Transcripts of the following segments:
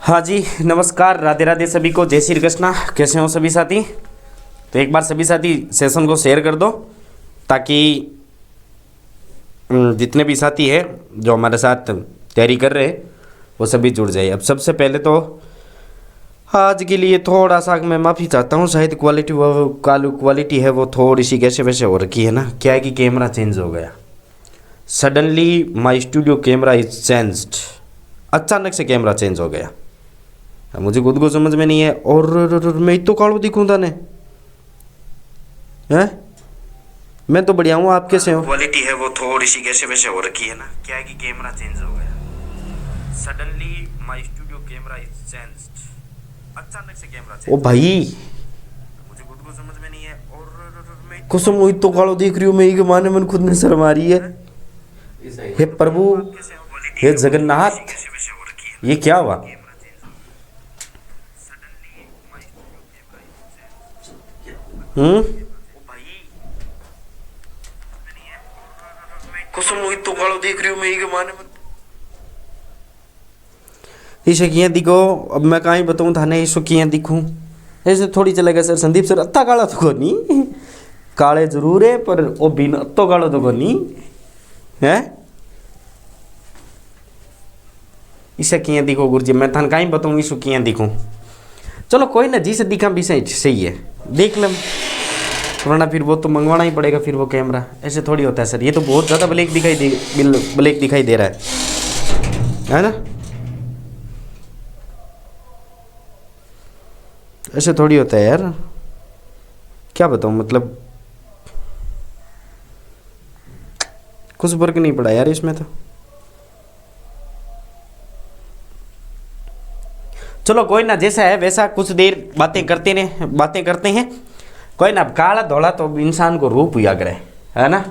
हाँ जी, नमस्कार, राधे राधे सभी को, जय श्री कृष्णा। कैसे हो सभी साथी? तो एक बार सभी साथी सेशन को शेयर कर दो ताकि जितने भी साथी हैं जो हमारे साथ तैयारी कर रहे हैं वो सभी जुड़ जाए। अब सबसे पहले तो आज के लिए थोड़ा सा मैं माफ़ी चाहता हूँ, शायद क्वालिटी है वो थोड़ी सी कैसे वैसे हो रखी है ना। क्या है कि कैमरा चेंज हो गया suddenly, my studio camera is changed. अचानक से कैमरा चेंज हो गया, मुझे खुद को समझ में नहीं है। और मैं तो कालो दिखूँ था ने हैं? मैं तो बढ़िया हूँ, आप कैसे हो? क्वालिटी है वो थोड़ी सी कैसे वैसे हो रखी है ना। क्या है कि कैमरा चेंज हो गया suddenly, my studio camera is changed. अचानक से कैमरा चेंज। ओ भाई, मुझे खुद को समझ में नहीं है। और मैं कसम हुई तो कालो देख रही हूँ मैं, माने मन खुद में शर्म आ रही है। हे प्रभु, हे जगन्नाथ, ये क्या हुआ? कसम हुई तो कालो देख रही हूँ मैं, माने मन इसे किया दिखो। अब मैं कहीं बताऊँ थाने इसको किया दिखूँ, ऐसे थोड़ी चलेगा सर। संदीप सर अत्ता काला तो को नहीं, काले जरूर है पर वो बिना तो कालो तो को नहीं है। इसे किया दिखो गुरुजी, मैं थाने कहीं बताऊँ इसको किया दिखूँ। चलो कोई ना, जिसे दिखा भी सही है, देख लें, वरना फिर वो तो मंगवाना ही पड़ेगा फिर वो कैमरा। ऐसे थोड़ी होता है सर, ये तो बहुत ज़्यादा ब्लैक दिखाई दे रहा है ना। ऐसे थोड़ी होता है यार, क्या बताऊँ, मतलब कुछ फर्क नहीं पड़ा यार इसमें तो। चलो कोई ना, जैसा है वैसा कुछ देर बातें करते हैं। कोई ना, काला धोला तो इंसान को रूप हुआ करे, है ना।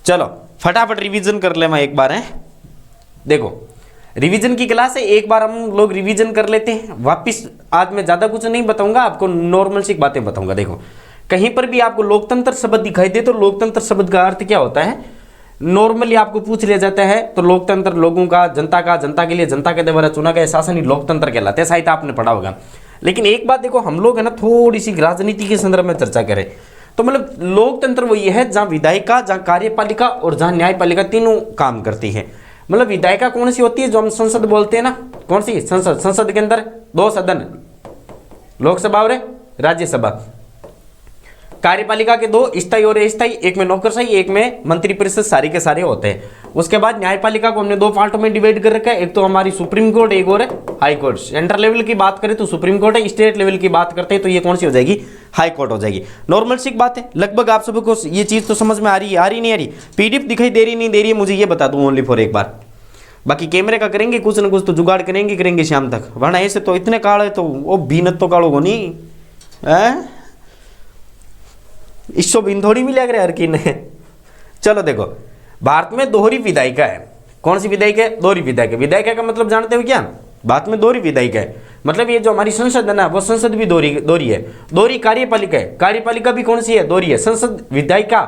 चलो फटाफट रिवीजन कर ले मैं एक बार है। देखो रिवीजन की क्लास है, एक बार हम लोग रिवीजन कर लेते हैं वापिस। आज मैं ज़्यादा कुछ नहीं बताऊंगा आपको, नॉर्मल सी बातें बताऊंगा। देखो कहीं पर भी आपको लोकतंत्र शब्द दिखाई दे तो लोकतंत्र शब्द का अर्थ क्या होता है, नॉर्मली आपको पूछ लिया जाता है तो लोकतंत्र लोगों का, जनता के लिए, जनता के द्वारा चुना गया शासन ही लोकतंत्र कहलाता है। शायद आपने पढ़ा होगा। लेकिन एक बात देखो, हम लोग है ना थोड़ी सी राजनीति के संदर्भ में चर्चा करें तो मतलब लोकतंत्र वही है जहाँ विधायिका, जहाँ कार्यपालिका और जहाँ न्यायपालिका तीनों काम करती है। मतलब विधायिका कौन सी होती है, जो हम संसद बोलते हैं ना, कौन सी संसद के अंदर दो सदन, लोकसभा और राज्यसभा। कार्यपालिका के दो, स्थायी और अस्थायी, एक में नौकरशाही, एक में मंत्रिपरिषद, सारे के सारे होते हैं। उसके बाद न्यायपालिका को हमने दो पार्टों में डिवाइड कर रखा है, एक तो हमारी सुप्रीम कोर्ट, एक और हाई कोर्ट। सेंट्रल लेवल की बात करें तो सुप्रीम कोर्ट है, स्टेट लेवल की बात करते हैं तो ये कौन सी हो जाएगी, हाई कोर्ट हो जाएगी। नॉर्मल सी बात है, लगभग आप सबको ये चीज तो समझ में आ रही है, नहीं आ रही? पीडीएफ दिखाई दे रही नहीं दे रही है, मुझे ये बता दूं ओनली फॉर एक बार। बाकी कैमरे का करेंगे कुछ ना कुछ तो जुगाड़ करेंगे शाम तक, वरना ऐसे तो इतने काले तो वो बीनत तो कालो को नहीं है, इसको बिन थोड़ी मिला करे हर की ने। चलो देखो, भारत में दोहरी विधायिका है। कौन सी विधायिका है? दोहरी विधायिका। विधायिका का मतलब जानते हो क्या? भारत में दोहरी विधायिका है, मतलब ये जो हमारी संसद है ना, वो संसद भी दोहरी है। दोहरी कार्यपालिका है, कार्यपालिका भी कौन सी है? दोहरी है। संसद विधायिका,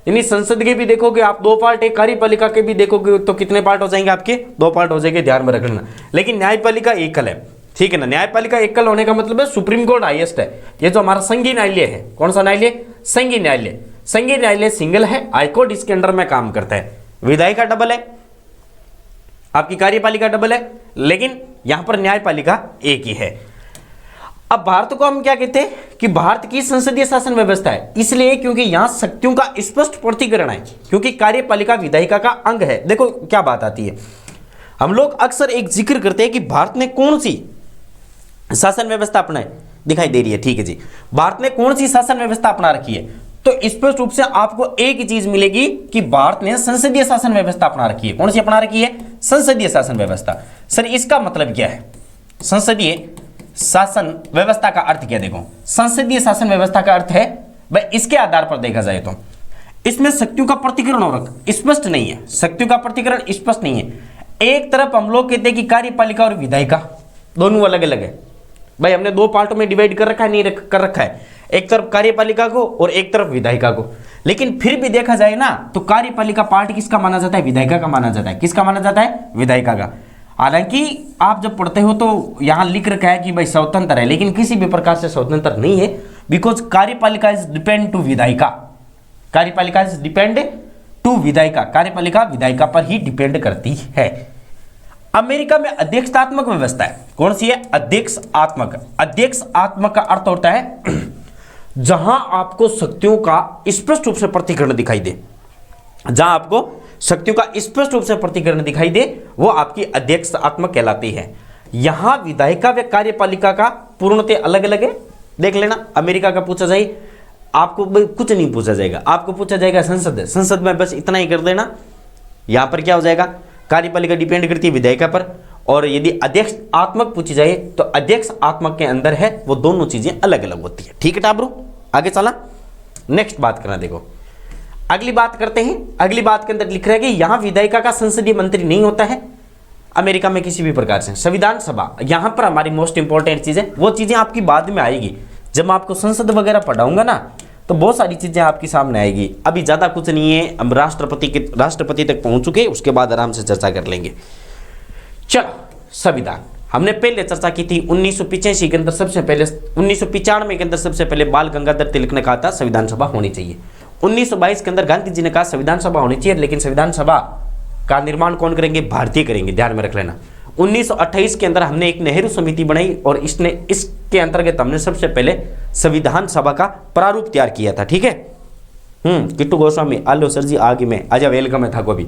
यानी संसद के भी देखोगे आप दो पार्ट है, कार्यपालिका के भी देखोगे तो कितने पार्ट हो जाएंगे आपके? दो पार्ट हो जाएंगे, ध्यान में रखना। लेकिन न्यायपालिका एकल है, ठीक है ना। न्यायपालिका एकल होने का मतलब है सुप्रीम कोर्ट हाईएस्ट है। ये जो हमारा संघीय न्यायालय है, कौन सा न्यायालय? संघीय न्यायालय। संघीय न्यायालय सिंगल है, हाईकोर्ट इसके अंडर में काम करता है। विधायिका डबल है, आपकी कार्यपालिका डबल है, लेकिन यहां पर न्यायपालिका एक ही है। अब भारत को हम क्या कहते हैं कि भारत की संसदीय शासन व्यवस्था है, इसलिए क्योंकि यहां शक्तियों का स्पष्ट प्रतिकरण है, क्योंकि कार्यपालिका विधायिका का अंग है। देखो क्या बात आती है, हम लोग अक्सर एक जिक्र करते हैं कि भारत ने कौन सी शासन व्यवस्था अपनाई, दिखाई दे रही है, ठीक है जी। भारत ने कौन सी शासन व्यवस्था अपना रखी है, तो स्पष्ट रूप से आपको एक ही चीज मिलेगी कि भारत ने संसदीय शासन व्यवस्था अपना रखी है। कौन सी अपना रखी है? संसदीय शासन व्यवस्था। सर इसका मतलब क्या है? संसदीय शासन व्यवस्था का अर्थ क्या? देखो संसदीय शासन व्यवस्था का अर्थ है भाई, इसके आधार पर देखा जाए तो इसमें शक्तियों का प्रतिकरण और स्पष्ट नहीं है, शक्तियों का प्रतिकरण स्पष्ट नहीं है। एक तरफ हम लोग कहते हैं कि कार्यपालिका और विधायिका दोनों अलग अलग है, भाई हमने दो पार्टों में डिवाइड कर रखा है, नहीं कर रखा है, एक तरफ कार्यपालिका को और एक तरफ विधायिका को। लेकिन फिर भी देखा जाए ना तो कार्यपालिका पार्ट किसका माना जाता है? विधायिका का माना जाता है। किसका माना जाता है? विधायिका का। हालांकि आप जब पढ़ते हो तो यहाँ लिख रखा है कि भाई स्वतंत्र है, लेकिन किसी भी प्रकार से स्वतंत्र नहीं है, बिकॉज कार्यपालिका इज डिपेंड टू विधायिका। कार्यपालिका इज डिपेंड टू विधायिका, कार्यपालिका विधायिका पर ही डिपेंड करती है। अमेरिका में अध्यक्षात्मक व्यवस्था है। कौन सी है? अध्यक्षात्मक। अध्यक्षात्मक का अर्थ होता है जहां आपको शक्तियों का स्पष्ट रूप से प्रतिकरण दिखाई दे, जहां आपको शक्तियों का स्पष्ट रूप से प्रतिकरण दिखाई दे, वो आपकी अध्यक्षात्मक कहलाती है। यहां विधायिका व कार्यपालिका का पूर्णतः अलग अलग है। देख लेना, अमेरिका का पूछा जाए आपको कुछ नहीं पूछा जाएगा, आपको पूछा जाएगा संसद है, संसद में बस इतना ही कर देना। यहां पर क्या हो जाएगा? कार्यपालिका डिपेंड करती है विधायिका पर, और यदि अध्यक्ष आत्मक पूछी जाए तो अध्यक्ष आत्मक के अंदर है, वो दोनों चीजें अलग अलग होती है। ठीक है टाबरू, आगे चला, नेक्स्ट बात करना। देखो अगली बात करते हैं। अगली बात के अंदर लिख रहा है कि यहां विधायिका का संसदीय मंत्री नहीं होता है अमेरिका में किसी भी प्रकार से। संविधान सभा यहां पर हमारी मोस्ट इंपॉर्टेंट चीज है, वो चीजें आपकी बाद में आएगी जब मैं आपको संसद वगैरह पढ़ाऊंगा ना, तो बहुत सारी चीजें आपके सामने आएगी। अभी ज्यादा कुछ नहीं है, हम राष्ट्रपति तक पहुंच चुके, उसके बाद आराम से चर्चा कर लेंगे। चलो, संविधान हमने पहले चर्चा की थी 1985 के अंदर, सबसे पहले 1995 के अंदर सबसे पहले बाल गंगाधर तिलक ने कहा था संविधान सभा होनी चाहिए। 1922 के अंदर गांधी जी ने कहा संविधान सभा होनी चाहिए, लेकिन संविधान सभा का निर्माण कौन करेंगे? भारतीय करेंगे, ध्यान में रख लेना। 1928 के अंदर हमने एक नेहरू समिति बनाई और इसके अंतर्गत हमने सबसे पहले संविधान सभा का प्रारूप तैयार किया था। ठीक है, किट्टू गोस्वामी, आलो सर जी आगे में आजा, वेलकम है था को भी।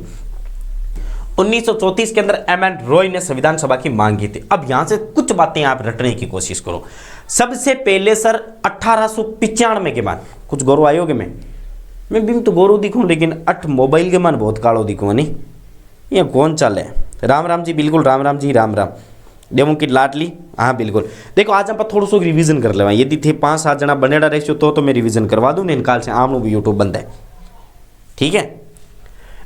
1934 के अंदर एम.एन. रॉय ने संविधान सभा की मांग की थी। अब यहां से कुछ बातें आप रटने की कोशिश करो। सबसे पहले सर 1895 के बाद कुछ गौरव आयोगे में मैं भी तो गौरव दिखूं, लेकिन 8 मोबाइल के मान बहुत कालो दिखूं नहीं, ये कौन चाल है? राम राम जी, बिल्कुल राम राम जी, राम राम देवों की लाडली। हाँ बिल्कुल, देखो आज आप थोड़ा सा रिवीजन कर ले। यदि थे 5-7 जना बनेड़ा रहे तो मैं रिवीजन करवा दूं, इनकाल से आम भी यूट्यूब बंद है। ठीक है,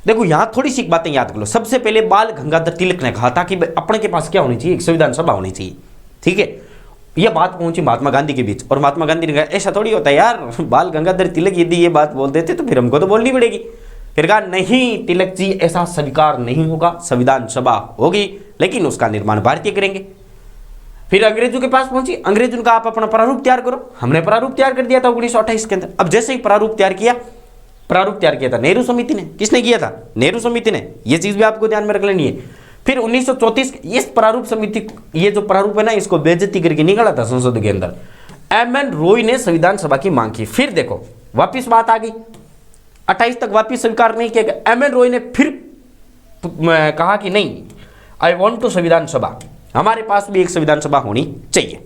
देखो यहां थोड़ी सी बातें याद कर लो। सबसे पहले बाल गंगाधर तिलक ने कहा था कि अपने के पास क्या होनी चाहिए? एक संविधान सभा होनी चाहिए। ठीक है, यह बात पहुंची महात्मा गांधी के बीच, और महात्मा गांधी ने कहा ऐसा थोड़ी होता है यार, बाल गंगाधर तिलक यदि ये बात बोल देते तो फिर हमको तो बोलनी पड़ेगी। फिर कहा नहीं तिलक जी, ऐसा स्वीकार नहीं होगा, संविधान सभा होगी लेकिन उसका निर्माण भारतीय करेंगे। फिर अंग्रेजों के पास पहुंची, अंग्रेजों ने कहा आप अपना प्रारूप तैयार करो। हमने प्रारूप तैयार कर दिया था 1928 के अंदर। अब जैसे ही प्रारूप तैयार किया था नेहरू समिति ने। किसने किया था? नेहरू समिति ने। यह चीज भी आपको ध्यान में रख लेनी है। फिर 1934 इस प्रारूप समिति, ये जो प्रारूप है ना, इसको बेइज्जती करके निकाला था संसद के अंदर। एम.एन. रॉय ने संविधान सभा की मांग की। फिर देखो वापिस बात आ गई, 28 तक वापिस स्वीकार नहीं किया गया। एम.एन. रॉय ने फिर कहा कि नहीं, आई वॉन्ट टू संविधान सभा, हमारे पास भी एक संविधान सभा होनी चाहिए।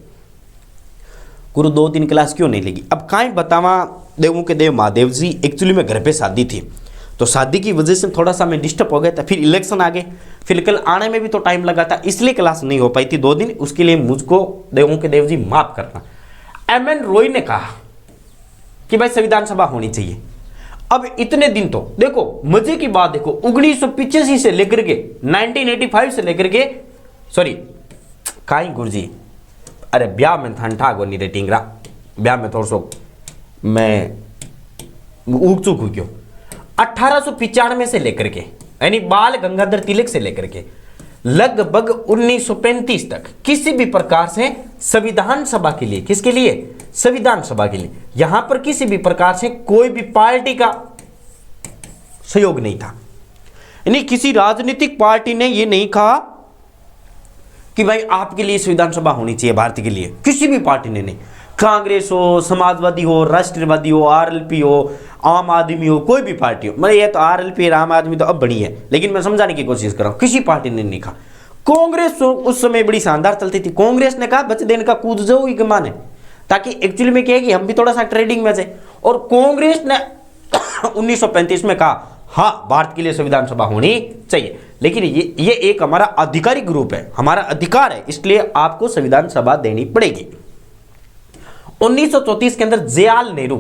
गुरु 2-3 क्लास क्यों नहीं लगी? अब काहे बतावा देवों के देव महादेव जी, एक्चुअली में घर पे शादी थी, तो शादी की वजह से थोड़ा सा मैं डिस्टर्ब हो गया था। फिर इलेक्शन आ गए, फिर कल आने में भी तो टाइम लगा था, इसलिए क्लास नहीं हो पाई थी 2 दिन। उसके लिए मुझको देवों के देव जी माफ करना। एम.एन. रॉय ने कहा कि भाई संविधान सभा होनी चाहिए। अब इतने दिन तो देखो मजे की बात, देखो 1985 से लेकर के 1985 से लेकर के, सॉरी काई गुरुजी, अरे ब्याह में ठंडा गो नहीं रेटिंग रहा, ब्याह में थोड़ा सो मैं उग चुक हूं क्यों। 1895 से लेकर के, यानी बाल गंगाधर तिलक से लेकर के लगभग 1935 तक किसी भी प्रकार से संविधान सभा के लिए, किसके लिए? संविधान सभा के लिए, यहां पर किसी भी प्रकार से कोई भी पार्टी का सहयोग नहीं था। यानी किसी राजनीतिक पार्टी ने यह नहीं कहा कि भाई आपके लिए संविधान सभा होनी चाहिए भारत के लिए, किसी भी पार्टी ने नहीं। कांग्रेस हो, समाजवादी हो, राष्ट्रवादी हो, आरएलपी हो, आम आदमी हो, कोई भी पार्टी हो, मतलब ये तो आरएलपी आम आदमी तो अब बड़ी है, लेकिन मैं समझाने की कोशिश कर रहा हूं, किसी पार्टी ने नहीं कहा। कांग्रेस उस समय बड़ी शानदार चलती थी, कांग्रेस ने कहा बच देने का कूद जाओ ही कमाने, ताकि एक्चुअली में क्या है कि हम भी थोड़ा सा ट्रेडिंग में जाए। और कांग्रेस ने 1935 में कहा हाँ भारत के लिए संविधान सभा होनी चाहिए, लेकिन ये एक हमारा आधिकारिक ग्रुप है, हमारा अधिकार है, इसलिए आपको संविधान सभा देनी पड़ेगी। 1934 के अंदर जवाहरलाल नेहरू,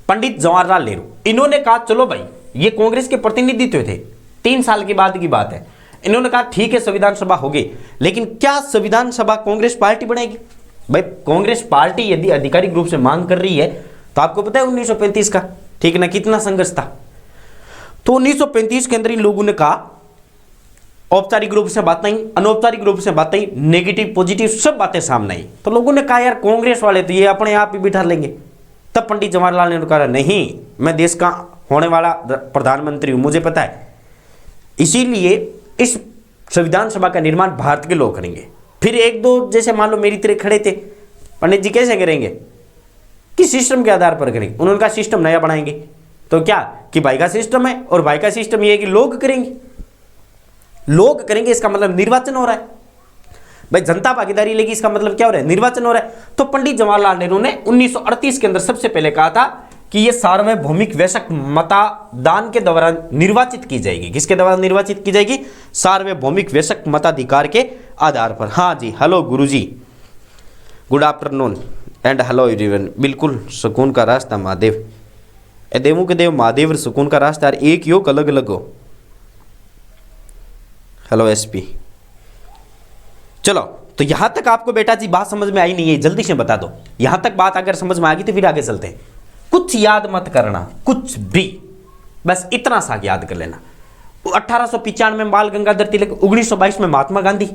पंडित जवाहरलाल नेहरू, इन्होंने कहा चलो भाई, ये कांग्रेस के प्रतिनिधित्व थे, 3 साल के बाद की बात है। इन्होंने कहा ठीक है संविधान सभा होगी, लेकिन क्या संविधान सभा कांग्रेस पार्टी बनाएगी? भाई कांग्रेस पार्टी यदि आधिकारिक रूप से मांग कर रही है तो आपको पता है 1935 का, ठीक है ना, कितना संघर्ष था। तो 1935 के अंदर इन लोगों ने कहा औपचारिक रूप से बातें, अनौपचारिक रूप से बातें, नेगेटिव पॉजिटिव सब बातें सामने आई। तो लोगों ने कहा यार कांग्रेस वाले तो ये अपने आप ही बिठा लेंगे। तब पंडित जवाहरलाल नेहरू कहा नहीं, मैं देश का होने वाला प्रधानमंत्री हूं, मुझे पता है, इसीलिए इस संविधान सभा का निर्माण भारत के लोग करेंगे। फिर एक दो जैसे मान लो मेरी तरह खड़े थे, पंडित जी कैसे करेंगे, किस सिस्टम के आधार पर करेंगे, उन्होंने कहा सिस्टम नया बनाएंगे। तो क्या कि भाई का सिस्टम है, और भाई का सिस्टम ये है कि लोग करेंगे, लोग करेंगे, इसका मतलब निर्वाचन हो रहा है भाई, जनता भागीदारी लेगी, इसका मतलब क्या हो रहा है, निर्वाचन हो रहा है। तो पंडित जवाहरलाल नेहरू ने 1938 के अंदर सबसे पहले कहा था कि ये सार्वभौमिक वैश्विक मतादान के दौरान निर्वाचित की जाएगी। किसके द्वारा निर्वाचित की जाएगी, सार्वभौमिक वैश्विक मताधिकार के आधार पर। हाँ जी, हेलो गुरुजी, good afternoon and hello everyone. बिल्कुल सुकून का रास्ता महादेव, ए देवों के देव महादेव, सुकून का रास्ता यार एक ही हो, अलग अलग हो। Hello SP. चलो, तो यहां तक आपको बेटा जी बात समझ में आई नहीं है, जल्दी से बता दो। यहां तक बात अगर समझ में आ गई तो फिर आगे चलते हैं। कुछ याद मत करना, कुछ भी, बस इतना सा याद कर लेना। 1895 में बाल गंगाधर तिलक, 1922 में महात्मा गांधी,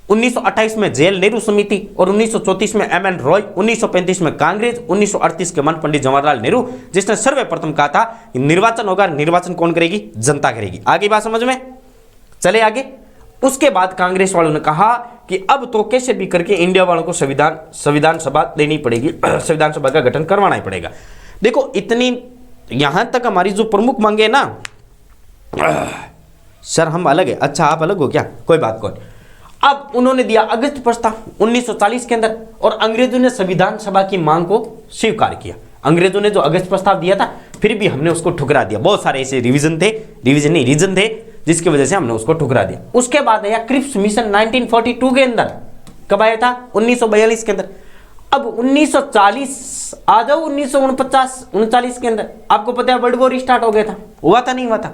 1928 में जेल नेहरू समिति, और 1934 में एम एन रॉय, 1935 में कांग्रेस, 1938 के मन पंडित जवाहरलाल नेहरू, जिसने सर्वप्रथम कहा था निर्वाचन होगा। निर्वाचन कौन करेगी, जनता करेगी। आगे बात समझ में चले आगे। उसके बाद कांग्रेस वालों ने कहा कि अब तो कैसे भी करके इंडिया वालों को संविधान सभा देनी पड़ेगी, संविधान सभा का गठन करवाना ही पड़ेगा। देखो इतनी यहां तक हमारी जो प्रमुख मांगे ना, सर हम अलग है, अच्छा आप अलग हो क्या, कोई बात कौन। अब उन्होंने दिया अगस्त प्रस्ताव 1940 के अंदर, और अंग्रेजों ने संविधान सभा की मांग को स्वीकार किया। अंग्रेजों ने जो अगस्त प्रस्ताव दिया था, फिर भी हमने उसको ठुकरा दिया। बहुत सारे ऐसे रीजन थे जिसकी वजह से हमने उसको ठुकरा दिया। उसके बाद आया क्रिप्स मिशन 1942 के अंदर। कब आया था, 1942 के अंदर। अब 1940 आ जाओ, 1949 के अंदर आपको पता है वर्ल्ड वॉर स्टार्ट हो गया था, हुआ था नहीं हुआ था।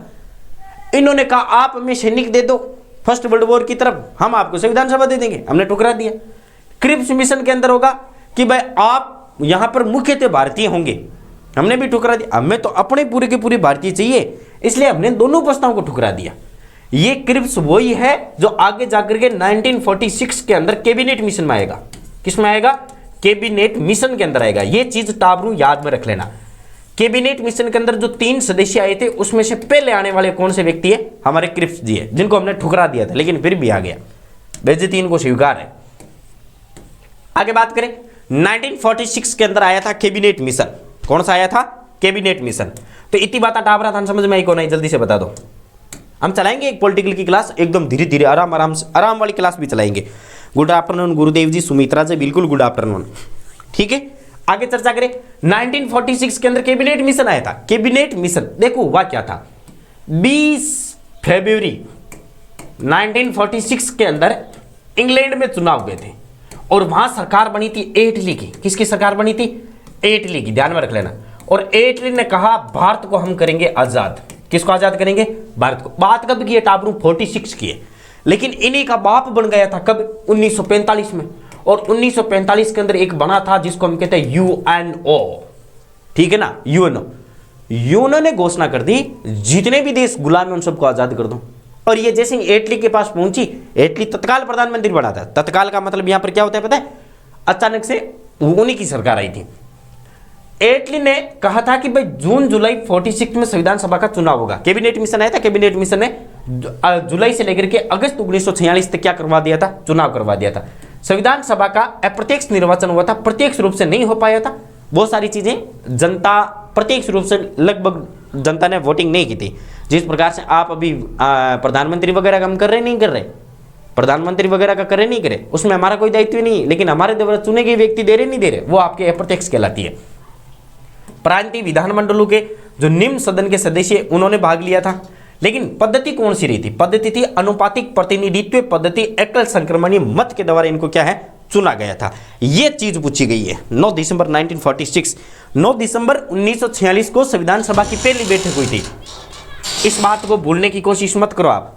इन्होंने कहा आप हमें सैनिक दे दो फर्स्ट वर्ल्ड वॉर की तरफ, हम आपको संविधान सभा दे देंगे, हमने ठुकरा दिया। क्रिप्स मिशन के अंदर होगा कि भाई आप यहां पर मुख्यतः भारतीय होंगे, हमने भी ठुकरा दिया। हमें तो अपने पूरे के पूरे भारतीय चाहिए, इसलिए हमने दोनों प्रस्तावों को ठुकरा दिया। ये क्रिप्स वही है जो आगे जाकर के 1946 के अंदर कैबिनेट मिशन में आएगा। किस में आएगा, कैबिनेट मिशन के अंदर आएगा। ये चीज टाबरू याद में रख लेना। कैबिनेट मिशन के अंदर जो 3 सदस्य आए थे, उसमें से पहले आने वाले कौन से व्यक्ति है, हमारे क्रिप्स जी है, जिनको हमने ठुकरा दिया था, लेकिन फिर भी आ गया। बेइज्जती इनको स्वीकार है। आगे बात करें, 1946 के अंदर आया था कैबिनेट मिशन। कौन सा आया था, कैबिनेट मिशन। तो इतनी बात टाबरा था, समझ में आई को नहीं, जल्दी से बता दो। हम चलाएंगे एक पॉलिटिकल की क्लास, एकदम धीरे धीरे आराम से, आराम वाली क्लास भी चलाएंगे। गुड आफ्टरनून गुरुदेव जी, सुमित्रा जी, बिल्कुल गुड आफ्टरनून। ठीक है, आगे चर्चा करें। 1946 के अंदर कैबिनेट मिशन आया था। कैबिनेट मिशन देखो हुआ क्या था, 20 फरवरी 1946 के अंदर इंग्लैंड में चुनाव हुए थे, और वहां सरकार बनी थी एटली की। किसकी सरकार बनी थी, एटली की, ध्यान में रख लेना। और एटली ने कहा भारत को हम करेंगे आजाद। किसको आजाद करेंगे, भारत को। बात कब की है टाबरू, 46 की है, लेकिन इन्हीं का बाप बन गया था कब, 1945 में। और 1945 के अंदर एक बना था जिसको हम कहते हैं यूएनओ, ठीक है ना, यूएनओ ने घोषणा कर दी जितने भी देश गुलाम हैं उन सबको आजाद कर दो। और ये जैसे एटली के पास पहुंची, एटली तत्काल प्रधानमंत्री बना था। तत्काल का मतलब यहां पर क्या होता है पता है, अचानक से उन्हीं की सरकार आई थी। एटली ने कहा था कि भाई जून जुलाई 46 में संविधान सभा का चुनाव होगा। कैबिनेट मिशन आया था, कैबिनेट मिशन ने जुलाई से लेकर के अगस्त 1946 तक क्या करवा दिया था, चुनाव करवा दिया था। संविधान सभा का अप्रत्यक्ष निर्वाचन हुआ था, प्रत्यक्ष रूप से नहीं हो पाया था। बहुत सारी चीजें जनता प्रत्यक्ष रूप से लगभग जनता ने वोटिंग नहीं की थी। जिस प्रकार से आप अभी प्रधानमंत्री वगैरह का हम कर रहे नहीं कर रहे, प्रधानमंत्री वगैरह का करे नहीं करे, उसमें हमारा कोई दायित्व नहीं, लेकिन हमारे द्वारा चुने गए व्यक्ति दे रहे नहीं दे रहे, वो आपके अप्रत्यक्ष कहलाती है। प्रांतीय विधानमंडलों के जो निम्न सदन के सदस्य उन्होंने भाग लिया था, लेकिन पद्धति कौन सी रही थी, पद्धति थी अनुपातिक प्रतिनिधित्व पद्धति, एकल संक्रमणीय मत के द्वारा इनको क्या है चुना गया था। यह चीज पूछी गई है। 9 दिसंबर 1946, 9 दिसंबर 1946 को संविधान सभा की पहली बैठक हुई थी। इस बात को भूलने की कोशिश मत करो आप।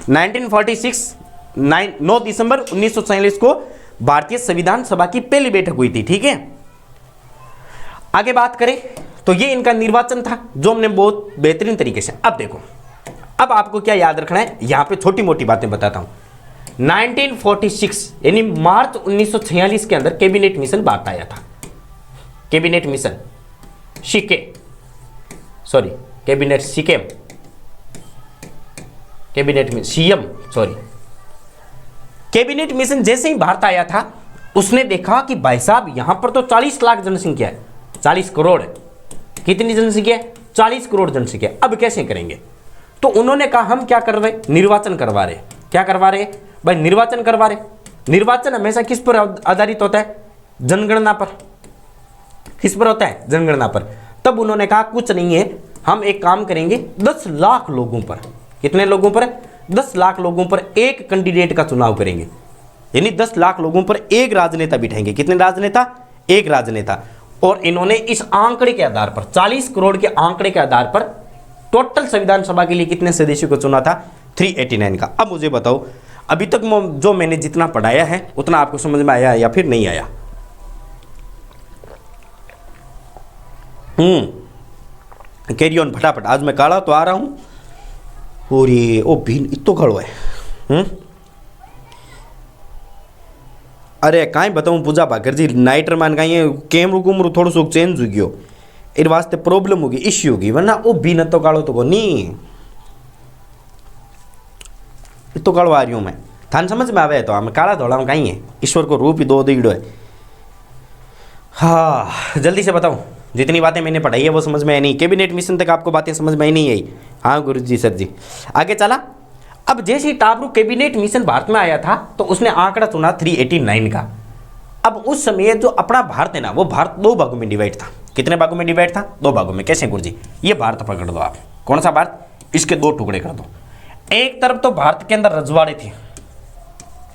1946 9 दिसंबर 1946 को भारतीय संविधान सभा की पहली बैठक हुई थी, ठीक है। आगे बात करें तो ये इनका निर्वाचन था जो हमने बहुत बेहतरीन तरीके से। अब देखो अब आपको क्या याद रखना है, यहां पे छोटी मोटी बातें बताता हूं। 1946 यानी मार्च 1946 के अंदर कैबिनेट मिशन भारत आया था। कैबिनेट मिशन शिके, सॉरी कैबिनेट सिकेम, कैबिनेट में सीएम, सॉरी कैबिनेट मिशन जैसे ही भारत आया था, उसने देखा कि भाई साहब यहां पर तो 40 लाख जनसंख्या है, 40 करोड़ है। कितनी जनसंख्या है? 40 करोड़ जनसंख्या। अब कैसे करेंगे? तो उन्होंने कहा हम क्या कर रहे, निर्वाचन करवा रहे। क्या करवा रहे भाई? निर्वाचन करवा रहे। निर्वाचन हमेशा किस पर आधारित होता है? जनगणना पर। किस पर होता है? जनगणना पर। तब उन्होंने कहा कुछ नहीं है, हम एक काम करेंगे, 10 लाख लोगों पर, कितने लोगों पर? 10 लाख लोगों पर एक कैंडिडेट का चुनाव करेंगे, यानी 10 लाख लोगों पर एक राजनेता बिठाएंगे। कितने राजनेता? एक राजनेता। और इन्होंने इस आंकड़े के आधार पर, 40 करोड़ के आंकड़े के आधार पर टोटल संविधान सभा के लिए कितने सदस्यों को चुना था? 389 का। अब मुझे बताओ, अभी तक जो मैंने जितना पढ़ाया है उतना आपको समझ में आया या फिर नहीं आया? कैरी ऑन फटाफट। आज मैं काला तो आ रहा हूं और ये ओ भी इतो खड़ो है। अरे काई बताऊं पूजा भाकर जी, नाइटर मान का ये कैमरू कुमरू थोड़ा सो चेंज हो गयो, इन वास्ते प्रॉब्लम होगी, इश्यू होगी, वरना वो भी न तो कालो तो को नहीं इतो कालो आ रही हूं मैं। थान समझ में आवे तो हम काला धोला में कहीं है, ईश्वर को रूप ही दो दीड़ो है। हाँ जल्दी से बताओ, जितनी बातें मैंने पढ़ाई है वो समझ में आई नहीं? कैबिनेट मिशन तक आपको बातें समझ में आई नहीं आई? हाँ गुरु जी सर जी। आगे चला। अब जैसे ही टाबरू कैबिनेट मिशन भारत में आया था तो उसने आंकड़ा चुना 389 का। अब उस समय जो अपना भारत है ना, वो भारत 2 भागों में डिवाइड था। कितने भागों में डिवाइड था? 2 भागों में। कैसे गुरु जी? ये भारत पकड़ दो आप। कौन सा भारत? इसके 2 टुकड़े कर दो। एक तरफ तो भारत के अंदर रजवाड़े थे।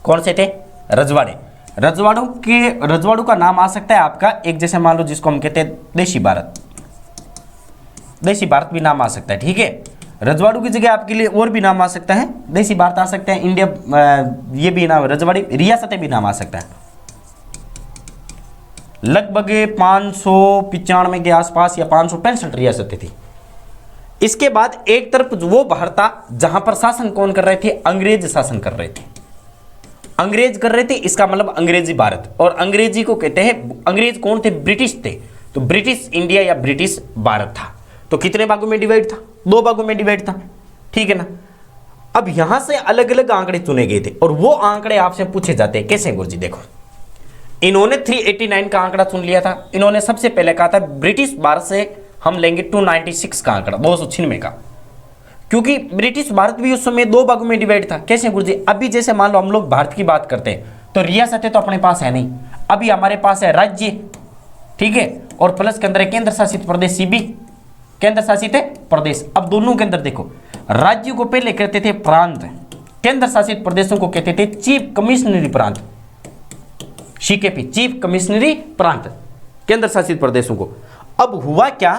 कौन से थे? रजवाड़े। रजवाड़ों का नाम आ सकता है आपका, एक जैसे मान लो जिसको हम कहते हैं देशी भारत, देशी भारत भी नाम आ सकता है, ठीक है। रजवाड़ों की जगह आपके लिए और भी नाम आ सकता है, देशी भारत आ सकता है, इंडिया ये भी नाम, रजवाड़ी रियासतें भी नाम आ सकता है। लगभग 595 के आसपास या 565 रियासतें थी। इसके बाद एक तरफ वो भारत था जहां पर शासन कौन कर रहे थे? अंग्रेज शासन कर रहे थे। अंग्रेज कर रहे थे, इसका मतलब अंग्रेजी भारत। और अंग्रेजी को कहते हैं, अंग्रेज कौन थे? ब्रिटिश थे। तो ब्रिटिश इंडिया या ब्रिटिश भारत था। तो कितने भागों में डिवाइड था? 2 भागों में डिवाइड था, ठीक है ना। अब यहां से अलग अलग आंकड़े चुने गए थे और वो आंकड़े आपसे पूछे जाते हैं। कैसे गुरुजी? देखो, इन्होंने 389 का आंकड़ा चुन लिया था। इन्होंने सबसे पहले कहा था ब्रिटिश भारत से हम लेंगे 296 का आंकड़ा, 296 का, क्योंकि ब्रिटिश भारत भी उस समय 2 भागों में डिवाइड था। कैसे गुरुजी? अभी जैसे मान लो हम लोग भारत की बात करते हैं तो रियासतें तो अपने पास है नहीं, अभी हमारे पास है राज्य, ठीक है, और प्लस के अंदर है केंद्र शासित प्रदेश, सीबी केंद्र शासित है प्रदेश। अब दोनों के अंदर देखो, राज्य को पहले कहते थे प्रांत, केंद्र शासित प्रदेशों को कहते थे चीफ कमिश्नरी प्रांत, सीकेपी, चीफ कमिश्नरी प्रांत, केंद्र शासित प्रदेशों को। अब हुआ क्या,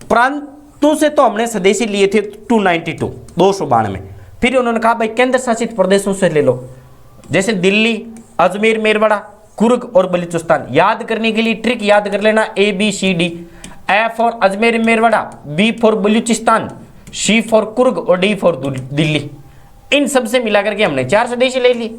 प्रांतों से तो हमने स्वदेशी लिए थे 292 फिर उन्होंने कहा भाई केंद्र शासित प्रदेशों से ले लो, जैसे दिल्ली, अजमेर, मेरवाड़ा, कुर्ग और बलूचिस्तान। याद करने के लिए ट्रिक याद कर लेना, ABCD, A for Ajmer Merwara, B for Balochistan, C for Coorg और D फॉर दिल्ली। इन सब से मिलाकर के हमने 4 स्वदेशी ले लिए।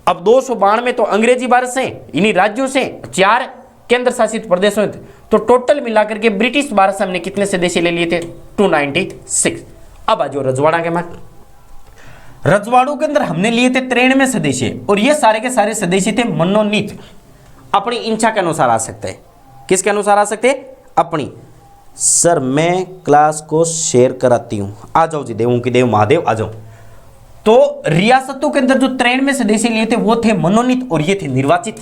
अब 292 तो अंग्रेजी भारत से, इन्हीं राज्यों से, 4 केंद्र शासित प्रदेशों से, तो टोटल मिलाकर के ब्रिटिश भारत से हमने कितने स्वदेशी ले लिए थे? 296। अब आ जाओ रजवाड़ा के मान। रजवाड़ों के अंदर हमने लिए थे 93 स्वदेशी, और ये सारे के सारे स्वदेशी थे मनोनीत, अपनी इच्छा के अनुसार आ सकते हैं। किसके अनुसार आ सकते हैं? अपनी। सर मैं क्लास को शेयर कराती हूं, आ जाओ जी, देवों की देव महादेव आ जाओ। तो रियासतों के अंदर जो 93 स्वदेशी लिए थे वो थे मनोनीत और ये थे निर्वाचित।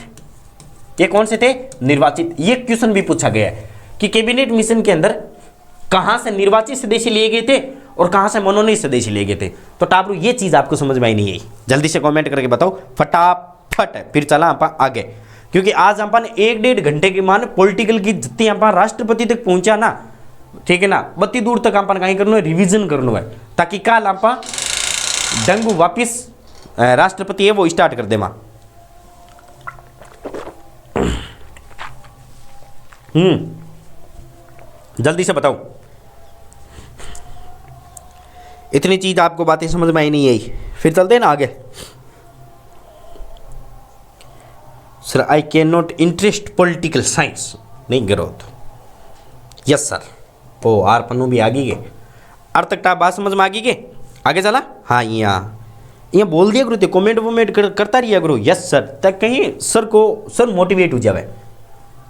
ये कौन से थे? निर्वाचित। ये क्वेश्चन भी पूछा गया है कि कैबिनेट मिशन के अंदर कहां से निर्वाचित स्वदेशी लिए गए थे और कहां से मनोनीत स्वदेशी लिए गए थे। तो टाबरू ये चीज आपको समझ में आई नहीं आई? जल्दी से कमेंट करके बताओ फटाफट। फिर चला आप आगे, क्योंकि आज अपन 1-1.5 घंटे की मान पॉलिटिकल की जितनी अपन राष्ट्रपति तक पहुंचा ना, ठीक है ना, बत्ती दूर तक अपन कहीं करना है, रिविजन करना है, ताकि कल आप डंगू वापिस राष्ट्रपति है वो स्टार्ट कर दे मां। जल्दी से बताओ। इतनी चीज आपको बातें समझ में आई नहीं आई, फिर चलते हैं ना आगे। Sir I can not interest political science नहीं करो तो, यस सर। ओ आर पन्नू भी आगे गए, अर्थ तक आप बात समझ में आगे गए, आगे चला। हाँ यहाँ बोल दिया करो, कमेंट वोमेंट करता रहिए करो, यस सर, तक कहीं सर को सर मोटिवेट हो जावे,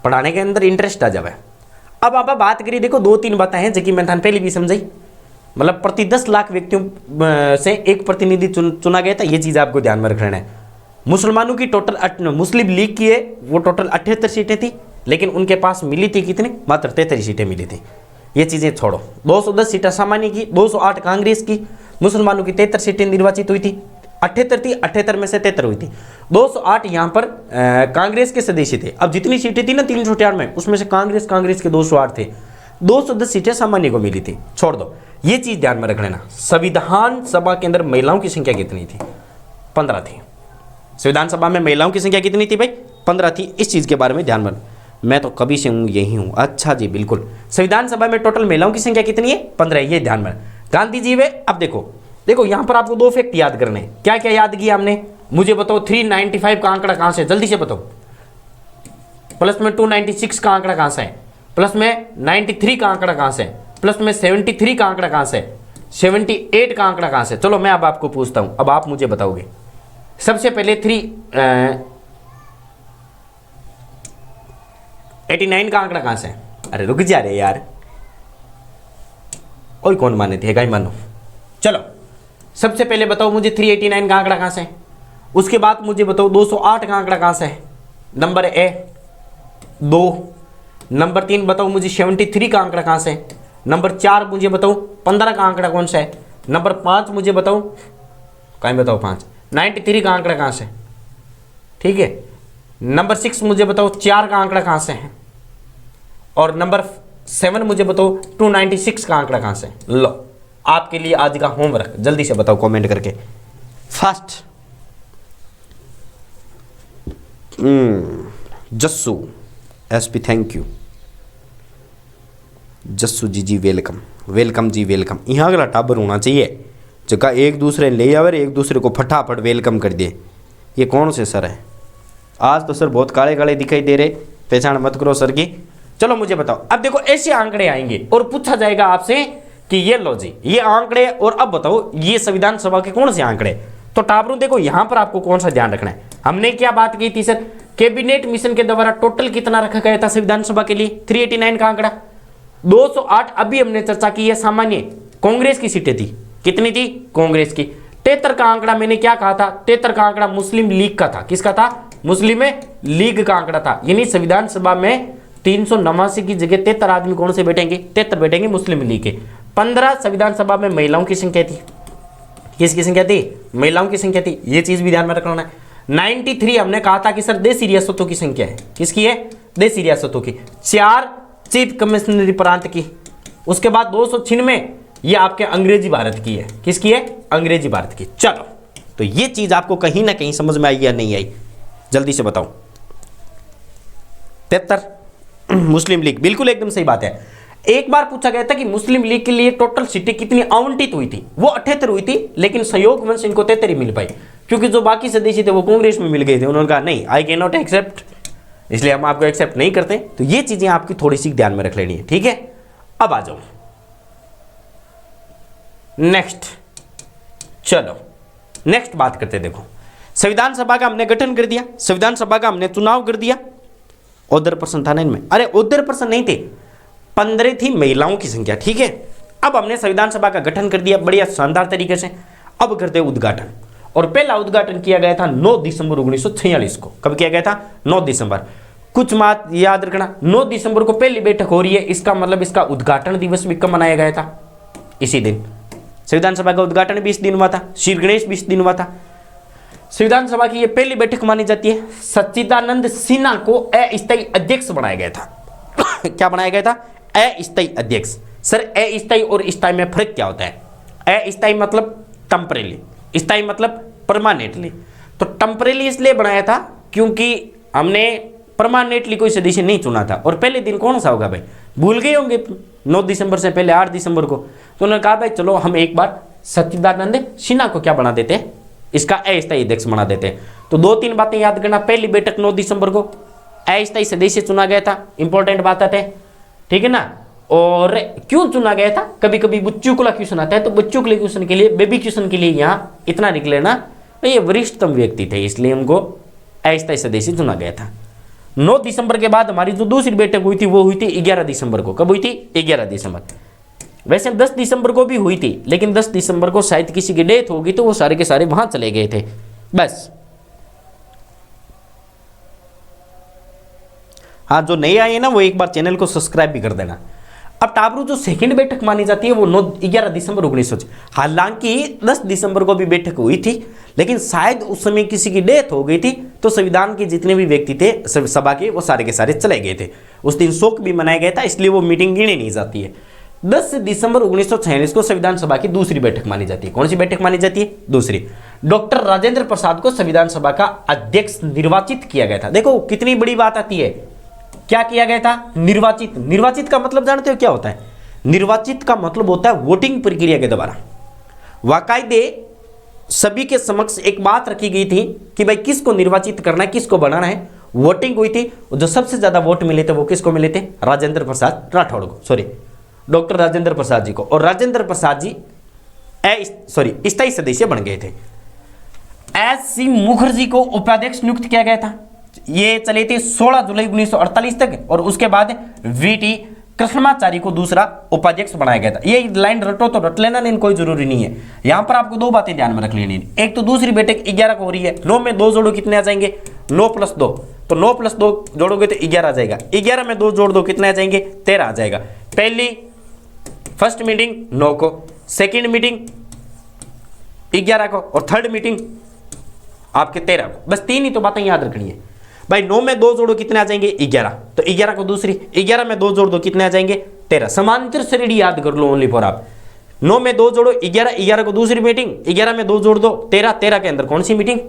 पढ़ाने के अंदर इंटरेस्ट आ जावे। अब आप बात करिए, देखो 2-3 बातें हैं जो कि मैं पहले भी समझाई, मतलब प्रति 10 लाख व्यक्तियों से एक प्रतिनिधि चुना गया था, ये चीज़ आपको ध्यान में रखना है। मुसलमानों की टोटल मुस्लिम लीग की है वो टोटल 78 सीटें थी, लेकिन उनके पास मिली थी कितनी, मात्र 33 सीटें मिली थी। ये चीज़ें छोड़ो, 210 सीटें सामान्य की, 208 कांग्रेस की, मुसलमानों की 73 सीटें निर्वाचित हुई थी, 78 थी, 78 में से 73 हुई थी, 208 यहाँ पर कांग्रेस के सदस्य थे। अब जितनी सीटें थी ना 368 में, उसमें से कांग्रेस के 208 थे, 210 सीटें सामान्य को मिली थी। छोड़ दो, ये चीज़ ध्यान में रख लेना। संविधान सभा के अंदर महिलाओं की संख्या कितनी थी, 15 थी। संविधान सभा में महिलाओं की संख्या कितनी थी भाई, 15 थी। इस चीज़ के बारे में ध्यान में, मैं तो कभी से हूँ यही हूँ, अच्छा जी बिल्कुल। संविधान सभा में टोटल महिलाओं की संख्या कितनी है, 15, ये ध्यान में। गांधी जी वे, अब देखो यहाँ पर आपको 2 फैक्ट याद करने हैं। क्या क्या याद किया हमने, मुझे बताओ 395 का आंकड़ा कहाँ से, जल्दी से बताओ। प्लस में 296 का आंकड़ा कहाँ से है, प्लस में 93 का आंकड़ा कहाँ से, प्लस में 73 का आंकड़ा कहाँ से, 78 का आंकड़ा कहाँ से। चलो मैं अब आपको पूछता हूँ, अब आप मुझे बताओगे। सबसे पहले 89 का आंकड़ा कहाँ से, अरे रुक जा रहे यार, और कौन माने थे, गाय मानो। चलो सबसे पहले बताओ मुझे 389 का आंकड़ा कहाँ से है, उसके बाद मुझे बताओ 208 का आंकड़ा कहाँ से है, नंबर ए 2। नंबर 3 बताओ मुझे 73 का आंकड़ा कहाँ से है। नंबर 4 मुझे बताओ 15 का आंकड़ा कौन सा है। नंबर 5 मुझे बताओ, कहीं बताओ 5, 93 का आंकड़ा कहाँ से, ठीक है। नंबर 6 मुझे बताओ 4 का आंकड़ा कहाँ से है, और नंबर 7 मुझे बताओ 296 का आंकड़ा कहाँ से। लो आपके लिए आज का होमवर्क, जल्दी से बताओ कमेंट करके fast. Jassu SP thank you, Jassu ji welcome, welcome ji welcome. यहाँ अगला टाबर होना चाहिए जगह एक दूसरे ले आवे, एक दूसरे को फटाफट वेलकम कर दे। ये कौन से सर है, आज तो सर बहुत काले काले दिखाई दे रहे, पहचान मत करो सर की। चलो मुझे बताओ, अब देखो ऐसे आंकड़े आएंगे और पूछा जाएगा आपसे कि ये लो जी ये आंकड़े, और अब बताओ ये संविधान सभा के कौन से आंकड़े। तो टाबरू देखो यहाँ पर आपको कौन सा ध्यान रखना है। हमने क्या बात की थी सर, कैबिनेट मिशन के द्वारा टोटल कितना रखा गया था संविधान सभा के लिए, 389 का आंकड़ा। 208 अभी हमने चर्चा की है सामान्य, कांग्रेस की सीटें थी, कितनी थी, कांग्रेस की। 73 का आंकड़ा मैंने क्या कहा था, 73 का आंकड़ा मुस्लिम लीग का था, किसका था, मुस्लिम लीग का आंकड़ा था। यानी संविधान सभा में 389 की जगह 73 आदमी कौन से बैठेंगे, 73 बैठेंगे मुस्लिम लीग के। 15 संविधान सभा में महिलाओं की संख्या थी, किसकी संख्या थी, महिलाओं की संख्या थी, ये चीज भी ध्यान में रखना है। 93 हमने कहा था कि सर देशी रियासतों की संख्या है, किसकी है, देशी रियासतों की, 4 चीफ कमिश्नरी प्रांत की। उसके बाद 296 ये आपके अंग्रेजी भारत की है, किसकी है, अंग्रेजी भारत की। चलो तो ये चीज आपको कहीं ना कहीं समझ में आई या नहीं आई, जल्दी से बताओ। 73 मुस्लिम लीग, बिल्कुल एकदम सही बात है। एक बार पूछा गया था कि मुस्लिम लीग के लिए टोटल सीटें कितनी आवंटित हुई थी, वो 78 हुई थी, लेकिन संयोगवश इनको 73 मिल पाई, क्योंकि जो बाकी सदस्य थे वो कांग्रेस में मिल गए थे। उन्होंने कहा नहीं, आई कैन नॉट एक्सेप्ट, इसलिए हम आपको एक्सेप्ट नहीं करते। तो ये चीजें आपकी थोड़ी सी ध्यान में रख लेनी है, ठीक है। अब आ जाओ नेक्स्ट, चलो नेक्स्ट बात करते हैं। देखो संविधान सभा का हमने गठन कर दिया, संविधान सभा का हमने चुनाव कर दिया। ओदर पर्सन था ना इनमें, अरे ओदर पर्सन नहीं थे, 15 थी महिलाओं की संख्या, ठीक है। अब हमने संविधान सभा का गठन कर दिया बढ़िया शानदार तरीके से। अब करते हैं उद्घाटन, और पहला उद्घाटन किया गया था 9 दिसंबर 1946 को। कब किया गया था, 9 दिसंबर। कुछ बात याद रखना, 9 दिसंबर को पहली बैठक हो रही है, इसका मतलब इसका उद्घाटन दिवस भी कब मनाया गया था, इसी दिन। संविधान सभा का उद्घाटन भी इस दिन हुआ था, श्री गणेश भी इस दिन हुआ था। संविधान सभा की यह पहली बैठक मानी जाती है। सच्चिदानंद सिन्हा को अस्थायी अध्यक्ष बनाया गया था। क्या बनाया गया था, अस्थायी अध्यक्ष। सर अस्थायी और स्थायी में फर्क क्या होता है, अस्थायी मतलब टेम्परेरी, स्थायी मतलब परमानेंटली। तो टेम्परेरी इसलिए बनाया था क्योंकि हमने परमानेंटली कोई सदस्य नहीं चुना था। और पहले दिन कौन सा होगा भाई, भूल गए होंगे 9 दिसंबर से पहले 8 दिसंबर को। तो उन्होंने कहा भाई चलो हम एक बार सच्चिदानंद सिन्हा को क्या बना देते हैं, इसका अस्थायी अध्यक्ष बना देते हैं। तो 2-3 बातें याद करना। पहली बैठक 9 दिसंबर को अस्थायी सदस्य चुना गया था, इंपॉर्टेंट बात है, ठीक है ना। और क्यों चुना गया था, कभी कभी बुच्चुकुला क्वेश्चन आता है, तो बुच्चुकुला क्वेश्चन के लिए, बेबी क्वेश्चन के लिए यहाँ इतना लिख लेना, ये वरिष्ठतम व्यक्ति थे, इसलिए उनको अस्थायी सदस्य चुना गया था। 9 दिसंबर के बाद हमारी जो दूसरी बैठक हुई थी वो हुई थी 11 दिसंबर को। कब हुई थी? 11 दिसंबर। वैसे 10 दिसंबर को भी हुई थी, लेकिन 10 दिसंबर को शायद किसी की डेथ होगी तो वो सारे के सारे वहां चले गए थे। बस हाँ, जो नए आए हैं ना वो एक बार चैनल को सब्सक्राइब भी कर देना। अब टाबरू जो सेकंड बैठक मानी जाती है वो 11 दिसंबर 1900, हालांकि 10 दिसंबर को भी बैठक हुई थी, लेकिन शायद उस समय किसी की डेथ हो गई थी तो संविधान के जितने भी व्यक्ति थे सभा के वो सारे के सारे चले गए थे। उस दिन शोक भी मनाया गया था, इसलिए वो मीटिंग गिनी नहीं जाती है। 10 दिसंबर 1946 को संविधान सभा की दूसरी बैठक मानी जाती है। कौन सी बैठक मानी जाती है? दूसरी। डॉक्टर राजेंद्र प्रसाद को संविधान सभा का अध्यक्ष निर्वाचित किया गया था। देखो कितनी बड़ी बात आती है, क्या किया गया था? निर्वाचित। निर्वाचित का मतलब जानते हो क्या होता है? निर्वाचित का मतलब होता है वोटिंग प्रक्रिया के द्वारा। वाकायदे सभी के समक्ष एक बात रखी गई थी कि भाई किसको निर्वाचित करना है, किसको बनाना है। वोटिंग हुई थी, जो सबसे ज्यादा वोट मिले थे वो किसको मिले थे? राजेंद्र प्रसाद राठौड़ को, सॉरी डॉक्टर राजेंद्र प्रसाद जी को। और राजेंद्र प्रसाद जी स्थायी सदस्य बन गए थे। एस.सी. मुखर्जी को उपाध्यक्ष नियुक्त किया गया था। ये चले थे 16 जुलाई 1948 तक, और उसके बाद वी.टी. कृष्णमाचारी को दूसरा उपाध्यक्ष बनाया गया था। ये लाइन रटो तो रट लेना, लेकिन कोई जरूरी नहीं है। यहां पर आपको 2 बातें ध्यान में रख लेनी है। एक तो दूसरी बैठक 11 को हो रही है, 9 में 2 जोड़ो कितने आ जाएंगे? 9 + 2, तो 9 + 2 जोड़ोगे तो 11 आ जाएगा। 11 में 2 जोड़ दो कितने आ जाएंगे? 13 आ जाएगा। फर्स्ट मीटिंग 9 को, सेकेंड मीटिंग 11 को, और थर्ड मीटिंग आपके 13 को। बस 3 ही तो बातें याद रखनी है भाई। 9 में 2 जोड़ो कितने आ जाएंगे? 11, तो 11 को दूसरी, 11 में 2 जोड़ दो कितने आ जाएंगे? 13। समांतर श्रेणी याद कर लो ओनली फॉर आप। 9 में 2 जोड़ो 11, 11 को दूसरी मीटिंग, 11 में 2 जोड़ दो 13, 13 के अंदर कौन सी मीटिंग?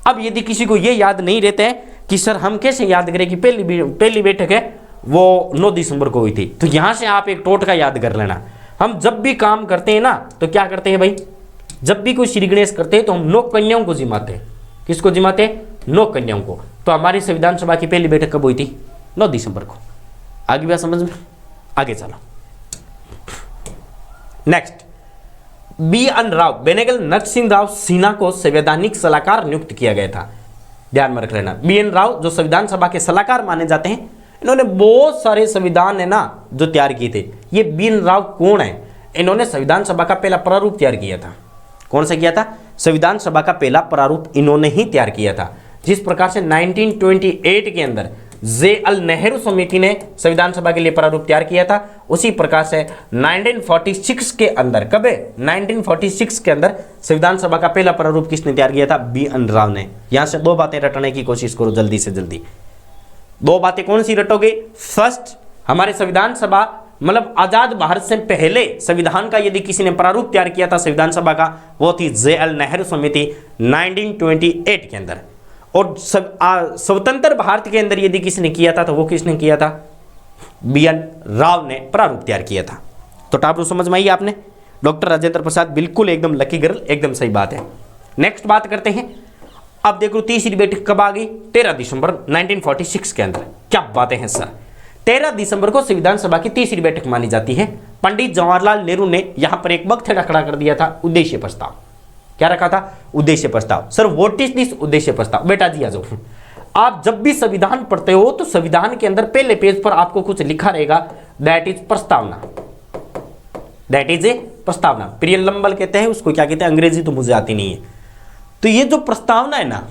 अब यदि किसी को यह याद नहीं रहता है कि सर हम कैसे याद करें कि पहली बैठक है वो 9 दिसंबर को हुई थी, तो यहां से आप एक टोटका याद कर लेना। हम जब भी काम करते हैं ना तो क्या करते हैं भाई, जब भी कोई श्री गणेश करते हैं तो हम 9 कन्याओं को जिमाते हैं। किसको जिमाते हैं? 9 कन्याओं को। तो हमारी संविधान सभा की पहली बैठक कब हुई थी? 9 दिसंबर को। आगे बात समझ में? आगे चलो नेक्स्ट। B.N. राव, बेनेगल नरसिंह राव सिन्हा को संवैधानिक सलाहकार नियुक्त किया गया था। ध्यान में रख लेना। B.N. राव जो संविधान सभा के सलाहकार माने जाते हैं, इन्होंने बहुत सारे संविधान है ना जो तैयार किए थे। ये B.N. राव कौन है? इन्होंने संविधान सभा का पहला प्रारूप तैयार किया था। कौन सा किया था? संविधान सभा का पहला प्रारूप इन्होंने ही तैयार किया था। जिस प्रकार से 1928 के अंदर J.L. नेहरू समिति ने संविधान सभा के लिए प्रारूप तैयार किया था, उसी प्रकार से 1946 के अंदर, कब है? 1946 के अंदर संविधान सभा का पहला प्रारूप किसने तैयार किया था? B.N. राव ने। यहां से 2 बातें रटने की कोशिश करो जल्दी से जल्दी। 2 बातें कौन सी रटोगे? फर्स्ट, हमारे संविधान सभा मतलब आजाद भारत से पहले संविधान का यदि किसी ने प्रारूप तैयार किया था संविधान सभा का, वो थी J.L. नेहरू समिति 1928 के अंदर। और स्वतंत्र भारत के अंदर यदि किसी ने किया था तो वो किसने किया था? B.N. राव ने प्रारूप तैयार किया था। तो टापरू समझ में आई आपने? डॉक्टर राजेंद्र प्रसाद बिल्कुल एकदम लकी गर्ल, एकदम सही बात है। नेक्स्ट बात करते हैं। अब देखो तीसरी बैठक कब आ गई? 13 दिसंबर 1946 के अंदर। क्या बातें हैं सर। 13 दिसंबर को संविधान सभा की तीसरी बैठक मानी जाती है। पंडित जवाहरलाल नेहरू ने यहां पर एक वक्तव्य खड़ा कर दिया था, उद्देश्य प्रस्ताव। क्या रखा था? उद्देश्य प्रस्ताव। सर व्हाट इज दिस उद्देश्य प्रस्ताव? बेटा जी आ जाओ। आप जब भी संविधान पढ़ते हो तो संविधान के अंदर पहले पेज पर आपको कुछ लिखा रहेगा, दैट इज प्रस्तावना। दैट इज ए प्रस्तावना। प्रियम्बल कहते हैं उसको, क्या कहते हैं? अंग्रेजी तो मुझे आती नहीं है। तो ये जो प्रस्तावना है ना,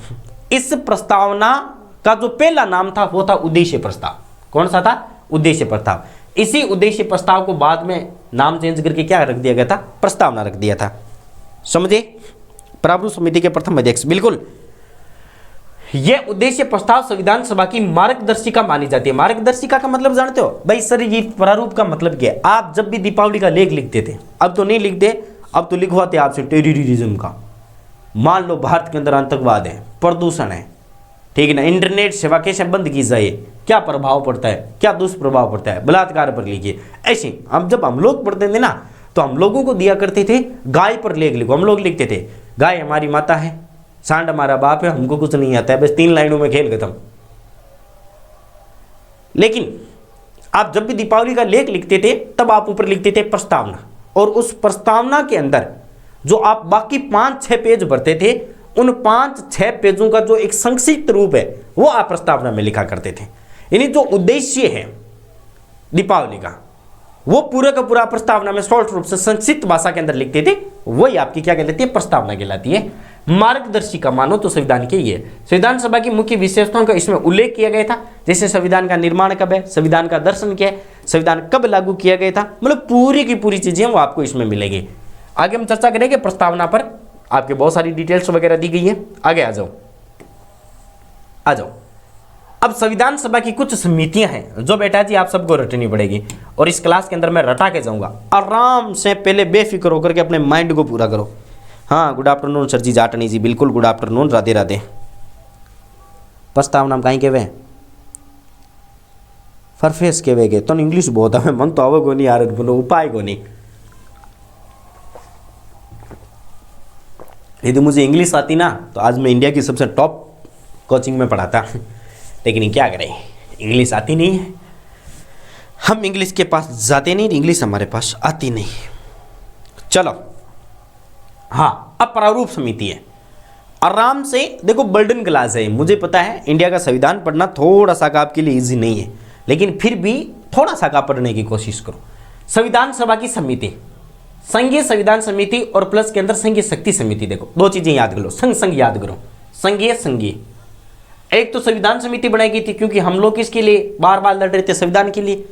इस प्रस्तावना का जो पहला नाम था वो था उद्देश्य प्रस्ताव। कौन सा था? उद्देश्य प्रस्ताव। इसी उद्देश्य प्रस्ताव को बाद में नाम चेंज करके क्या रख दिया गया था? प्रस्तावना रख दिया था। समझे? प्रारूप समिति के प्रथम अध्यक्ष। बिल्कुल, यह उद्देश्य प्रस्ताव संविधान सभा की मार्गदर्शिका मानी जाती है। मार्गदर्शिका का मतलब जानते हो भाई? सर ये प्रारूप का मतलब क्या है? आप जब भी दीपावली का लेख लिखते थे, अब तो नहीं लिखते, अब तो लिखवाते आपसे टेररिज्म का। मान लो भारत के अंदर आतंकवाद है, प्रदूषण है, ठीक है ना, इंटरनेट सेवा कैसे बंद की जाए, क्या प्रभाव पड़ता है, क्या दुष्प्रभाव पड़ता है, बलात्कार पर लिखिए। ऐसे अब जब हम लोग पढ़ते थे ना तो हम लोगों को दिया करते थे गाय पर लेख लिखो, हम लोग लिखते थे गाय हमारी माता है, सांड हमारा बाप है, हमको कुछ नहीं आता है, बस 3 लाइनों में खेल खत्म। लेकिन आप जब भी दीपावली का लेख लिखते थे तब आप ऊपर लिखते थे प्रस्तावना, और उस प्रस्तावना के अंदर जो आप बाकी 5-6 पेज भरते थे, उन 5-6 पेजों का जो एक संक्षिप्त रूप है वो आप प्रस्तावना में लिखा करते थे। यानी जो उद्देश्य है दीपावली का वो पूरा का पूरा प्रस्तावना में शॉर्ट रूप से संक्षिप्त भाषा के अंदर लिखते थे, वही आपकी क्या कहलाती है, प्रस्तावना कहलाती है। मार्गदर्शिका मानो तो संविधान की ये संविधान सभा की मुख्य विशेषताओं का इसमें उल्लेख किया गया था, जैसे संविधान का निर्माण कब है, संविधान का दर्शन क्या है, संविधान कब लागू किया गया था, मतलब पूरी की पूरी चीजें वो आपको इसमें मिलेगी। आगे हम चर्चा करेंगे प्रस्तावना पर, आपके बहुत सारी डिटेल्स वगैरह दी गई है। आगे आ जाओ, आ जाओ। अब संविधान सभा की कुछ समितियां हैं जो बेटा जी आप सबको रटनी पड़ेगी, और इस क्लास के अंदर मैं रटा के जाऊंगा। आराम से पहले बेफिक्र होकर के अपने माइंड को पूरा करो। हाँ, गुड आफ्टरनून सर जी जाटनी जी, बिल्कुल गुड आफ्टरनून, राधे राधे। प्रस्तावना कहीं के वे फरफेस के वे तो इंग्लिश बहुत है, मन तो आवे को नहीं यार, बोलो उपाय को नहीं। यदि मुझे इंग्लिश आती ना तो आज मैं इंडिया की सबसे टॉप कोचिंग में पढ़ाता, लेकिन क्या करें, इंग्लिश आती नहीं है, हम इंग्लिश के पास जाते नहीं, इंग्लिश हमारे पास आती नहीं। चलो, हाँ, अब प्रारूप समिति है। आराम से देखो, बर्डन क्लास है, मुझे पता है इंडिया का संविधान पढ़ना थोड़ा सा का आपके लिए इजी नहीं है, लेकिन फिर भी थोड़ा सा का पढ़ने की कोशिश करो। संविधान सभा की समिति, संघीय संविधान समिति और प्लस के अंदर संघीय शक्ति समिति। देखो, 2 चीजें याद कर लो, संघ याद करो, संघीय। एक तो संविधान समिति बनाई गई थी क्योंकि हम लोग किसके लिए बार बार लड़ रहे थे, संविधान के लिए,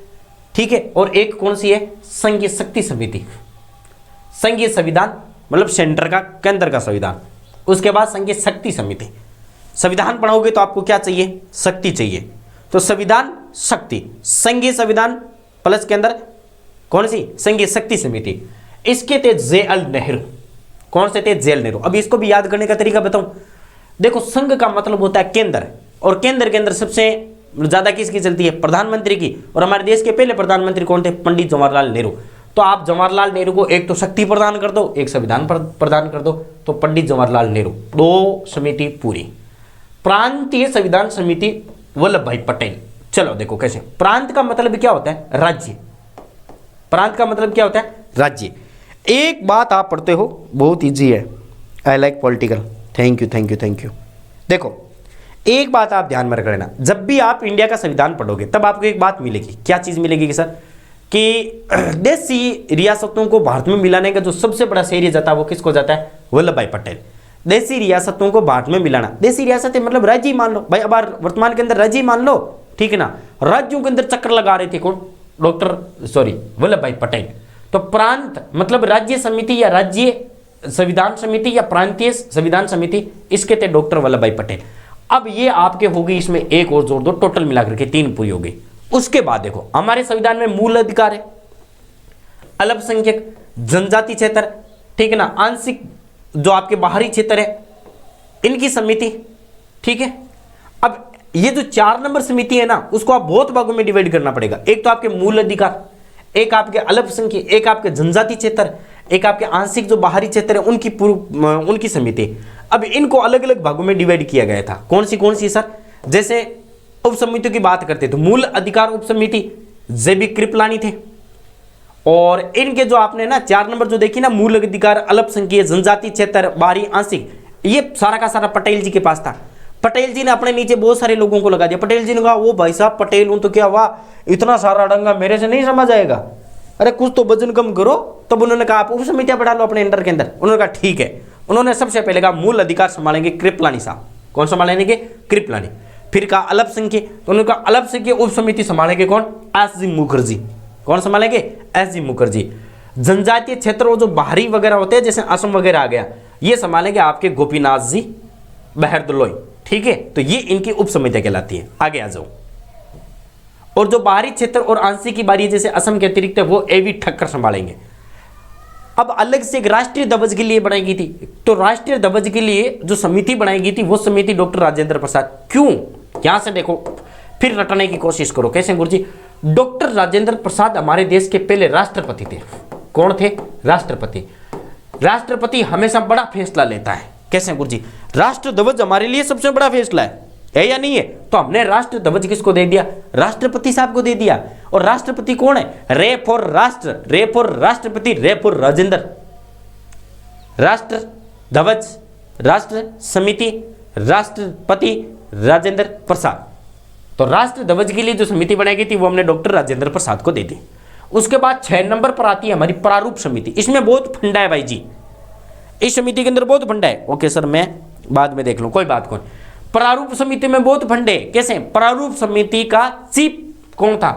ठीक है। और एक कौन सी है, संघीय शक्ति समिति। संघीय संविधान मतलब सेंटर का, केंद्र का संविधान, उसके बाद संघीय शक्ति समिति। संविधान पढ़ोगे तो आपको क्या चाहिए, शक्ति चाहिए, तो संविधान शक्ति, संघीय संविधान प्लस के अंदर कौन सी, संघीय शक्ति समिति। इसके थे जे.एल. नेहरू। कौन से थे, जे.एल. नेहरू। अब इसको भी याद करने का तरीका बताऊं, देखो संघ का मतलब होता है केंद्र, और केंद्र के अंदर सबसे ज्यादा किसकी चलती है, प्रधानमंत्री की, और हमारे देश के पहले प्रधानमंत्री कौन थे, पंडित जवाहरलाल नेहरू। तो आप जवाहरलाल नेहरू को एक तो शक्ति प्रदान कर दो, एक संविधान प्रदान कर दो, तो पंडित जवाहरलाल नेहरू, 2 समिति पूरी। प्रांतीय संविधान समिति वल्लभ भाई पटेल। चलो देखो कैसे, प्रांत का मतलब क्या होता है, राज्य। प्रांत का मतलब क्या होता है, राज्य। एक बात आप पढ़ते हो, बहुत इजी है, I like political, thank you. देखो, एक बात आप ध्यान में रख लेना, जब भी आप इंडिया का संविधान पढ़ोगे तब आपको एक बात मिलेगी, क्या चीज मिलेगी कि सर, कि देशी रियासतों को भारत में मिलाने का जो सबसे बड़ा श्रेय जाता है वो किसको जाता है, वल्लभ भाई पटेल। देशी रियासतों को भारत में मिलाना, देशी रियासतें मतलब राज्य ही मान लो भाई, अब वर्तमान के अंदर राज्य ही मान लो, ठीक है ना। राज्यों के अंदर चक्कर लगा रहे थे कौन, वल्लभ भाई पटेल। तो प्रांत मतलब राज्य समिति या राज्य संविधान समिति या प्रांतीय संविधान समिति, इसके थे डॉक्टर वल्लभ भाई पटेल। अब ये आपके हो गई, इसमें एक और जोड़ दो, टोटल मिलाकर के 3 पूरी हो गई। उसके बाद देखो, हमारे संविधान में मूल अधिकार है, अल्पसंख्यक, जनजाति क्षेत्र, ठीक है ना, आंशिक जो आपके बाहरी क्षेत्र है, इनकी समिति, ठीक है। अब ये जो 4 नंबर समिति है ना, उसको आप बहुत भागों में डिवाइड करना पड़ेगा। एक तो आपके मूल अधिकार, एक आपके अल्पसंख्यक, एक आपके जनजाति क्षेत्र, एक आपके आंशिक जो बाहरी क्षेत्र है उनकी समिति। अब इनको अलग अलग भागों में डिवाइड किया गया था। कौन सी सर, जैसे उप समितियों की बात करते तो मूल अधिकार उप समिति जे.बी. कृपलानी थे, और इनके जो आपने ना 4 नंबर जो देखी ना, मूल अधिकार, अल्पसंख्यक, जनजाति क्षेत्र, बाहरी, आंशिक, ये सारा का सारा पटेल जी के पास था। पटेल जी ने अपने नीचे बहुत सारे लोगों को लगा दिया। पटेल जी ने कहा, वो भाई साहब पटेल हूं तो क्या हुआ, इतना सारा डंगा मेरे से नहीं समझ आएगा, अरे कुछ तो वजन कम करो। तब उन्होंने कहा आप उप समितियां बढ़ा लो अपने अंडर के अंदर। उन्होंने कहा ठीक है। उन्होंने सबसे पहले कहा मूल अधिकार संभालेंगे कृपलानी साहब। कौन संभालेंगे, कृपलानी। फिर कहा अल्पसंख्यक, तो उन्होंने कहा अल्पसंख्यक उप समिति संभालेंगे कौन, एस.जी. मुखर्जी। कौन संभालेंगे, एस.जी. मुखर्जी। जनजातीय क्षेत्रों जो बाहरी वगैरह होते हैं, जैसे असम वगैरह आ गया, ये संभालेंगे आपके गोपीनाथ जी बहरदलोई, ठीक है। तो ये इनकी उप समितियां कहलाती है। आगे आ जाओ। और जो बाहरी क्षेत्र और आंशिक की बारी जैसे असम के अतिरिक्त है, वो ए.वी. ठक्कर संभालेंगे। अब अलग से एक राष्ट्रीय ध्वज के लिए बनाई गई थी, तो राष्ट्रीय ध्वज के लिए जो समिति बनाई गई थी वो समिति डॉक्टर राजेंद्र प्रसाद। क्यों, यहां से देखो, फिर रटने की कोशिश करो। कैसे गुरुजी, डॉक्टर राजेंद्र प्रसाद हमारे देश के पहले राष्ट्रपति थे। कौन थे? राष्ट्रपति। राष्ट्रपति हमेशा बड़ा फैसला लेता है। कैसे गुरु जी? राष्ट्र ध्वज हमारे लिए सबसे बड़ा फैसला है या नहीं है? तो हमने राष्ट्र ध्वज किसको दे दिया? राष्ट्रपति साहब को दे दिया। और राष्ट्रपति कौन है? रे फॉर राष्ट्र, रे फॉर राष्ट्रपति, रे फॉर राजेंद्र। राष्ट्र ध्वज, राष्ट्र समिति, राष्ट्रपति राजेंद्र प्रसाद। तो राष्ट्र ध्वज के लिए जो समिति बनाई गई थी वो हमने डॉक्टर राजेंद्र प्रसाद को दे दी। उसके बाद 6 नंबर पर आती है हमारी प्रारूप समिति। इसमें बहुत फंडा है भाई जी, इस समिति के अंदर बहुत फंडा है। ओके सर, मैं बाद में देख लूं, कोई बात कौन। प्रारूप समिति में बहुत फंडे। कैसे? प्रारूप समिति का चीफ कौन था?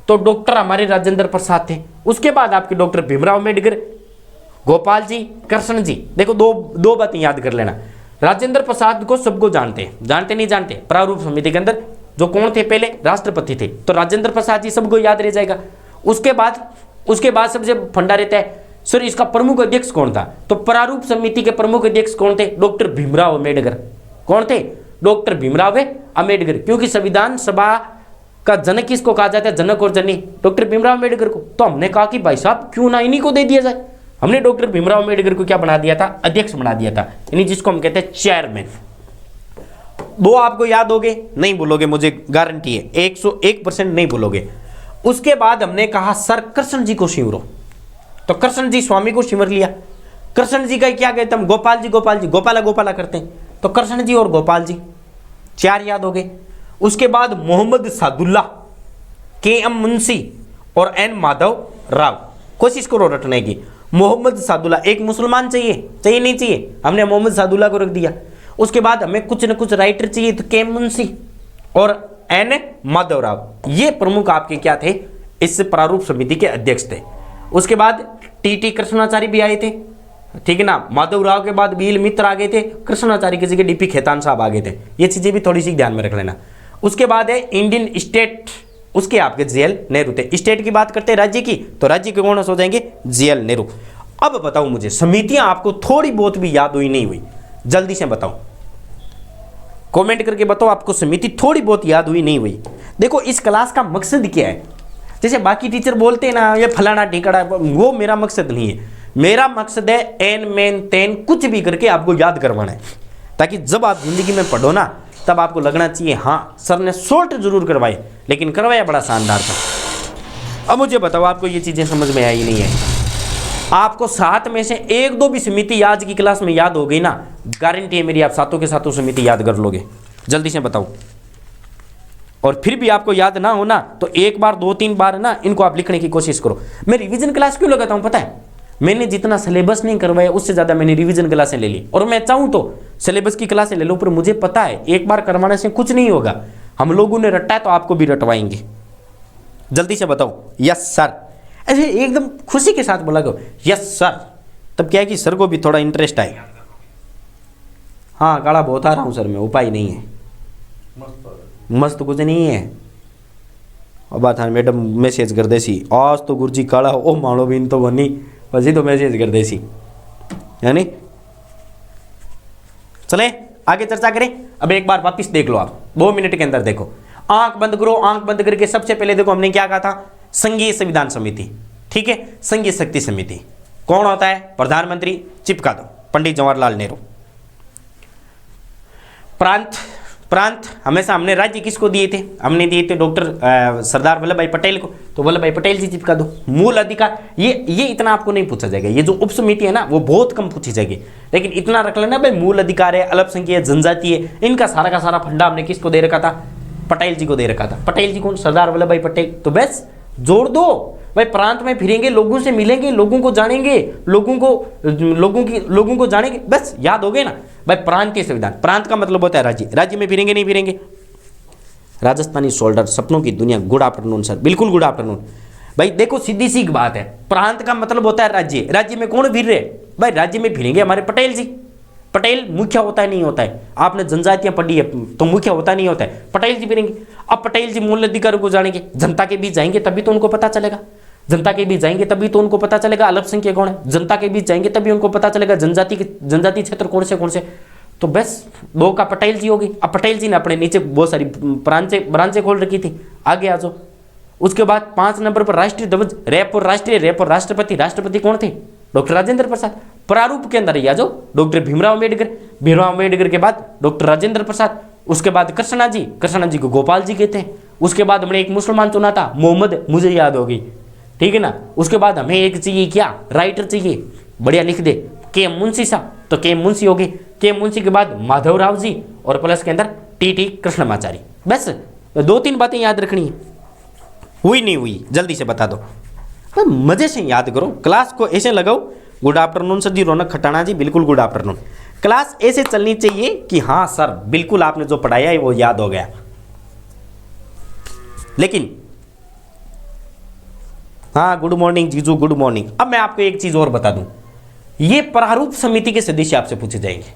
तो डॉक्टर हमारे राजेंद्र प्रसाद थे। उसके बाद आपके डॉक्टर भीमराव अम्बेडकर, गोपाल जी, कृष्ण जी। देखो दो बातें याद कर लेना। राजेंद्र प्रसाद को सबको जानते नहीं जानते? प्रारूप समिति के अंदर जो कौन थे? पहले राष्ट्रपति थे, तो राजेंद्र प्रसाद जी सबको याद रह जाएगा। उसके बाद सबसे फंडा रहता है सर इसका प्रमुख अध्यक्ष कौन था? तो प्रारूप समिति के प्रमुख अध्यक्ष कौन थे? डॉक्टर भीमराव अम्बेडकर। कौन थे? डॉक्टर भीमराव अम्बेडकर। क्योंकि संविधान सभा का जनक किसको कहा जाता है? जनक और जननी डॉक्टर भीमराव अम्बेडकर को। तो हमने कहा कि भाई साहब क्यों ना इन्हीं को दे दिया जाए। हमने डॉक्टर भीमराव अम्बेडकर को क्या बना दिया था? अध्यक्ष बना दिया था, यानी जिसको हम कहते हैं चेयरमैन। वो आपको याद होगे, नहीं भूलोगे, मुझे गारंटी है 101% नहीं भूलोगे। उसके बाद हमने कहा सर कृष्ण जी को सिमरो, तो कृष्ण जी स्वामी को सिमर लिया। कृष्ण जी का क्या कहते हैं हम? गोपाल जी, गोपाला करते हैं। तो कृष्ण जी और गोपाल जी 4 याद हो गए। उसके बाद मोहम्मद सादुल्ला, KM मुंशी और N माधव राव। कोशिश करो रटने की। मोहम्मद सादुल्ला, एक मुसलमान चाहिए नहीं चाहिए? हमने मोहम्मद सादुल्ला को रख दिया। उसके बाद हमें कुछ न कुछ राइटर चाहिए, तो KM मुंशी और N माधव राव। ये प्रमुख आपके क्या थे? इस प्रारूप समिति के अध्यक्ष थे। उसके बाद TT कृष्णाचार्य भी आए थे, ठीक है ना। माधव राव के बाद बील मित्र आ गए थे, कृष्णाचार्य की जगह DP खेतान साहब आ गए थे। ये चीजें भी थोड़ी सी ध्यान में रख लेना। उसके बाद है इंडियन स्टेट, उसके आपके JL नेहरू थे। स्टेट की बात करते हैं राज्य की, तो राज्य के कौन हो जाएंगे? JL नेहरू। अब बताओ मुझे, समितियां आपको थोड़ी बहुत भी याद हुई नहीं हुई? जल्दी से बताओ, कमेंट करके बताओ आपको समिति थोड़ी बहुत याद हुई नहीं हुई? देखो इस क्लास का मकसद क्या है? जैसे बाकी टीचर बोलते हैं ना ये फलाना टिकड़ा, वो मेरा मकसद नहीं है। मेरा मकसद है एन मेन तेन कुछ भी करके आपको याद करवाना है, ताकि जब आप जिंदगी में पढ़ो ना तब आपको लगना चाहिए हाँ सर ने शॉर्ट जरूर करवाए लेकिन करवाया बड़ा शानदार था। अब मुझे बताओ आपको ये चीज़ें समझ में आई नहीं है? आपको 7 में से 1-2 भी समिति आज की क्लास में याद हो गई ना, गारंटी है मेरी आप सातों के सातों समिति याद कर लोगे। जल्दी से बताओ। और फिर भी आपको याद ना हो ना तो 1 बार 2-3 बार ना इनको आप लिखने की कोशिश करो। मैं रिवीजन क्लास क्यों लगाता हूँ पता है? मैंने जितना सिलेबस नहीं करवाया उससे ज़्यादा मैंने रिवीजन क्लासें ले ली, और मैं चाहूँ तो सिलेबस की क्लासें ले लो, पर मुझे पता है एक बार करवाने से कुछ नहीं होगा। हम लोगों ने रटा है तो आपको भी रटवाएंगे। जल्दी से बताओ यस सर, ऐसे एकदम खुशी के साथ बोला करो यस सर, तब क्या है कि सर को भी थोड़ा इंटरेस्ट आए। हाँ काला बहुत आ रहा हूँ सर मैं, उपाय नहीं है, मस्त कुछ नहीं है। अब बात हाँ मैडम मैसेज कर देसी आज तो गुरुजी काला ओ मानो भी इन तो बनी પછી तो मैसेज कर देसी, यानी चले आगे चर्चा करें। अब एक बार वापिस देख लो आप 2 मिनट के अंदर देखो, आंख बंद करो। आंख बंद करके सबसे पहले देखो हमने क्या कहा था, संघीय संविधान समिति, ठीक है। संघीय शक्ति समिति कौन होता है? प्रधानमंत्री, चिपका दो पंडित जवाहरलाल नेहरू। प्रांत हमेशा हमने राज्य किसको दिए थे? हमने दिए थे डॉक्टर सरदार वल्लभ भाई पटेल को, तो वल्लभ भाई पटेल जी चिपका दो। मूल अधिकार ये इतना आपको नहीं पूछा जाएगा, ये जो उप समिति है ना वो बहुत कम पूछी जाएगी, लेकिन इतना रख लेना भाई मूल अधिकार है, अल्पसंख्यक जनजाति है, इनका सारा का सारा फंडा हमने किसको दे रखा था? पटेल जी को दे रखा था। पटेल जी कौन? सरदार वल्लभ भाई पटेल। तो बस जोड़ दो भाई, प्रांत में फिरेंगे, लोगों से मिलेंगे, लोगों को जानेंगे, लोगों को जानेंगे, बस याद हो गए ना भाई। प्रांतीय संविधान, प्रांत का मतलब होता है राज्य, राज्य में फिरेंगे नहीं फिरेंगे? राजस्थानी शोल्डर, सपनों की दुनिया, गुड आफ्टरनून सर, बिल्कुल गुड आफ्टरनून भाई। देखो सीधी सी बात है, प्रांत का मतलब होता है राज्य, राज्य में कौन फिर रहे भाई? राज्य में फिरेंगे हमारे पटेल जी। पटेल मुखिया होता है नहीं होता है? आपने जनजातियां पढ़ी है तो मुखिया होता नहीं होता है, पटेल जी फिरेंगे। अब पटेल जी मूल अधिकार को जानेंगे, जनता के बीच जाएंगे तभी तो उनको पता चलेगा, जनता के बीच जाएंगे तभी तो उनको पता चलेगा अल्पसंख्यक कौन है, जनता के बीच जाएंगे तभी उनको पता चलेगा जनजाति क्षेत्र कौन से। तो बस 2 का पटेल जी होगी। अब पटेल जी ने अपने नीचे बहुत सारी ब्रांचें खोल रखी थी। आगे आ जाओ, उसके बाद 5 नंबर पर राष्ट्रीय ध्वज, रैप और राष्ट्रपति, राष्ट्रपति कौन थे? डॉक्टर राजेंद्र प्रसाद। प्रारूप के अंदर ये आ जाओ, डॉक्टर भीमराव अम्बेडकर के बाद डॉक्टर राजेंद्र प्रसाद, उसके बाद कृष्णा जी को गोपाल जी कहते हैं। उसके बाद हमने एक मुसलमान चुना था, मोहम्मद, मुझे याद होगी, ठीक है ना। उसके बाद हमें एक चाहिए, क्या? राइटर चाहिए, बढ़िया लिख दे, के मुंशी साहब, तो के मुंशी हो गए। के मुंशी के बाद माधवराव जी और प्लस के अंदर टी कृष्णमाचारी। बस 2-3 बातें याद रखनी है। हुई नहीं हुई जल्दी से बता दो, मजे से याद करो। क्लास को ऐसे लगाओ, गुड आफ्टरनून सर जी, रौनक खटाना जी, बिल्कुल गुड आफ्टरनून। क्लास ऐसे चलनी चाहिए कि हाँ सर बिल्कुल आपने जो पढ़ाया है वो याद हो गया। लेकिन हाँ, गुड मॉर्निंग जीजू, गुड मॉर्निंग। अब मैं आपको एक चीज और बता दूं, ये प्रारूप समिति के सदस्य आपसे पूछे जाएंगे।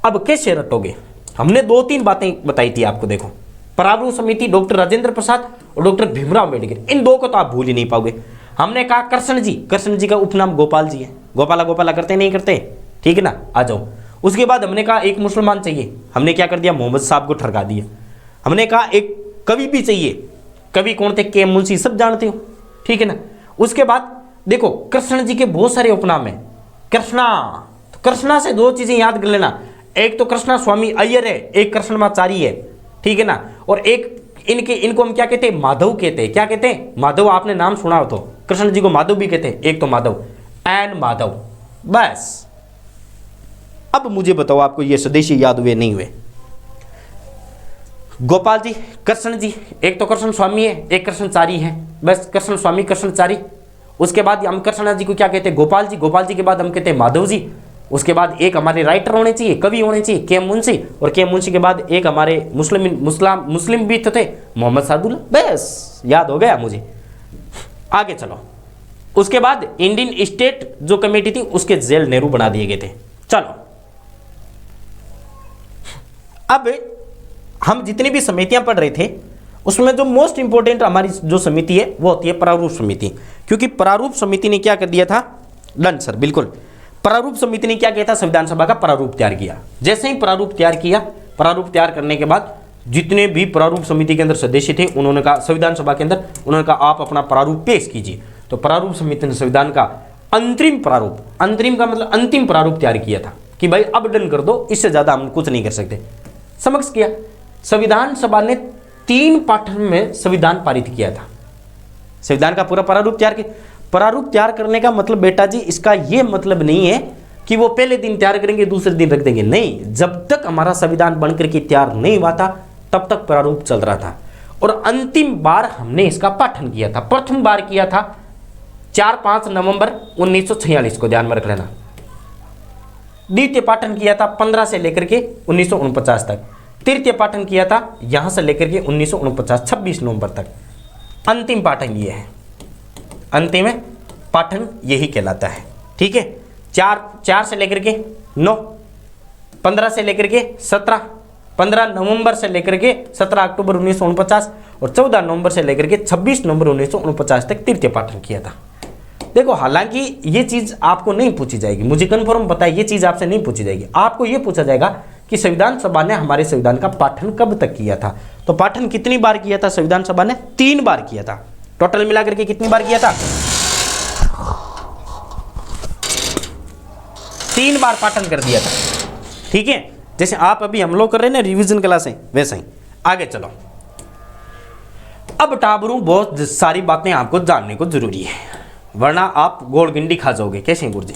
अब कैसे रटोगे? हमने 2-3 बातें बताई थी आपको। देखो, प्रारूप समिति डॉक्टर राजेंद्र प्रसाद और डॉक्टर भीमराव अम्बेडकर, इन दो को तो आप भूल ही नहीं पाओगे। हमने कहा कृष्ण जी का उपनाम गोपाल जी है। गोपाला करते नहीं करते, ठीक है ना, आ जाओ। उसके बाद हमने कहा एक मुसलमान चाहिए, हमने क्या कर दिया? मोहम्मद साहब को ठरका दिया। हमने कहा एक कवि भी चाहिए, कवि कौन थे? के मुंशी, सब जानते हो, ठीक है ना। उसके बाद देखो, कृष्ण जी के बहुत सारे उपनाम हैं। कृष्णा से 2 चीजें याद कर लेना, एक तो कृष्णा स्वामी अय्यर है, एक कृष्णमाचारी है, ठीक है ना। और एक इनको हम क्या कहते हैं? माधव कहते हैं। क्या कहते हैं? माधव। आपने नाम सुना हो तो, कृष्ण जी को माधव भी कहते हैं, एक तो माधव एंड माधव। बस अब मुझे बताओ, आपको ये स्वदेशी याद हुए नहीं हुए? गोपाल जी, कृष्ण जी, एक तो कृष्ण स्वामी है, एक कृष्णचारी है। बस कृष्ण स्वामी, कृष्णचारी। उसके बाद हम कृष्णा जी को क्या कहते हैं? गोपाल जी। गोपाल जी के बाद हम कहते हैं माधव जी। उसके बाद एक हमारे राइटर होने चाहिए, कवि होने चाहिए, के मुंशी। और के मुंशी के बाद एक हमारे मुस्लिम भी तो थे, मोहम्मद सादुल्ला। बस याद हो गया मुझे। आगे चलो। उसके बाद इंडियन स्टेट जो कमेटी थी, उसके जेल नेहरू बना दिए गए थे। चलो, अब हम जितनी भी समितियां पढ़ रहे थे, उसमें जो मोस्ट इंपोर्टेंट हमारी जो समिति है वो होती है प्रारूप समिति। क्योंकि प्रारूप समिति ने क्या कर दिया था? डन सर, बिल्कुल। प्रारूप समिति ने क्या किया था? संविधान सभा का प्रारूप तैयार किया। जैसे ही प्रारूप तैयार किया, प्रारूप तैयार करने के बाद जितने भी प्रारूप समिति के अंदर सदस्य थे, उन्होंने कहा संविधान सभा के अंदर, उन्होंने कहा आप अपना प्रारूप पेश कीजिए। तो प्रारूप समिति ने संविधान का अंतरिम प्रारूप, अंतरिम का मतलब अंतिम प्रारूप तैयार किया था कि भाई अब डन कर दो, इससे ज्यादा हम कुछ नहीं कर सकते। समक्ष किया। संविधान सभा ने 3 पाठन में संविधान पारित किया था। संविधान का पूरा प्रारूप तैयार किया। प्रारूप तैयार करने का मतलब बेटा जी, इसका यह मतलब नहीं है कि वो पहले दिन तैयार करेंगे दूसरे दिन रख देंगे। नहीं, जब तक हमारा संविधान बनकर के तैयार नहीं हुआ था तब तक प्रारूप चल रहा था। और अंतिम बार हमने इसका पाठन किया था, प्रथम बार किया था 4-5 नवंबर 1946 को, ध्यान में रख लेना। द्वितीय पाठन किया था 15 से लेकर के 1949 तक। तृतीय पाठन किया था यहां से लेकर के 1949 26 नवंबर तक। अंतिम पाठन ये है, अंतिम पाठन यही कहलाता है, ठीक है। 4 से लेकर के 9, 15 से लेकर के 17, 15 नवंबर से लेकर के 17 अक्टूबर 1949 और 14 नवंबर से लेकर के 26 नवंबर 1949 तक तृतीय पाठन किया था। देखो, हालांकि ये चीज आपको नहीं पूछी जाएगी, मुझे कन्फर्म पता है, ये चीज आपसे नहीं पूछी जाएगी। आपको ये पूछा जाएगा कि संविधान सभा ने हमारे संविधान का पाठन कब तक किया था। तो पाठन कितनी बार किया था संविधान सभा ने? 3 बार किया था। टोटल मिलाकर के कितनी बार किया था? 3 बार पाठन कर दिया था, ठीक है। जैसे आप अभी हम लोग कर रहे हैं ना रिवीजन क्लासें, वैसे ही। आगे चलो। अब टाबरू बहुत सारी बातें आपको जानने को जरूरी है, वरना आप गोड़ गिंडी खा जाओगे। कैसे गुरुजी?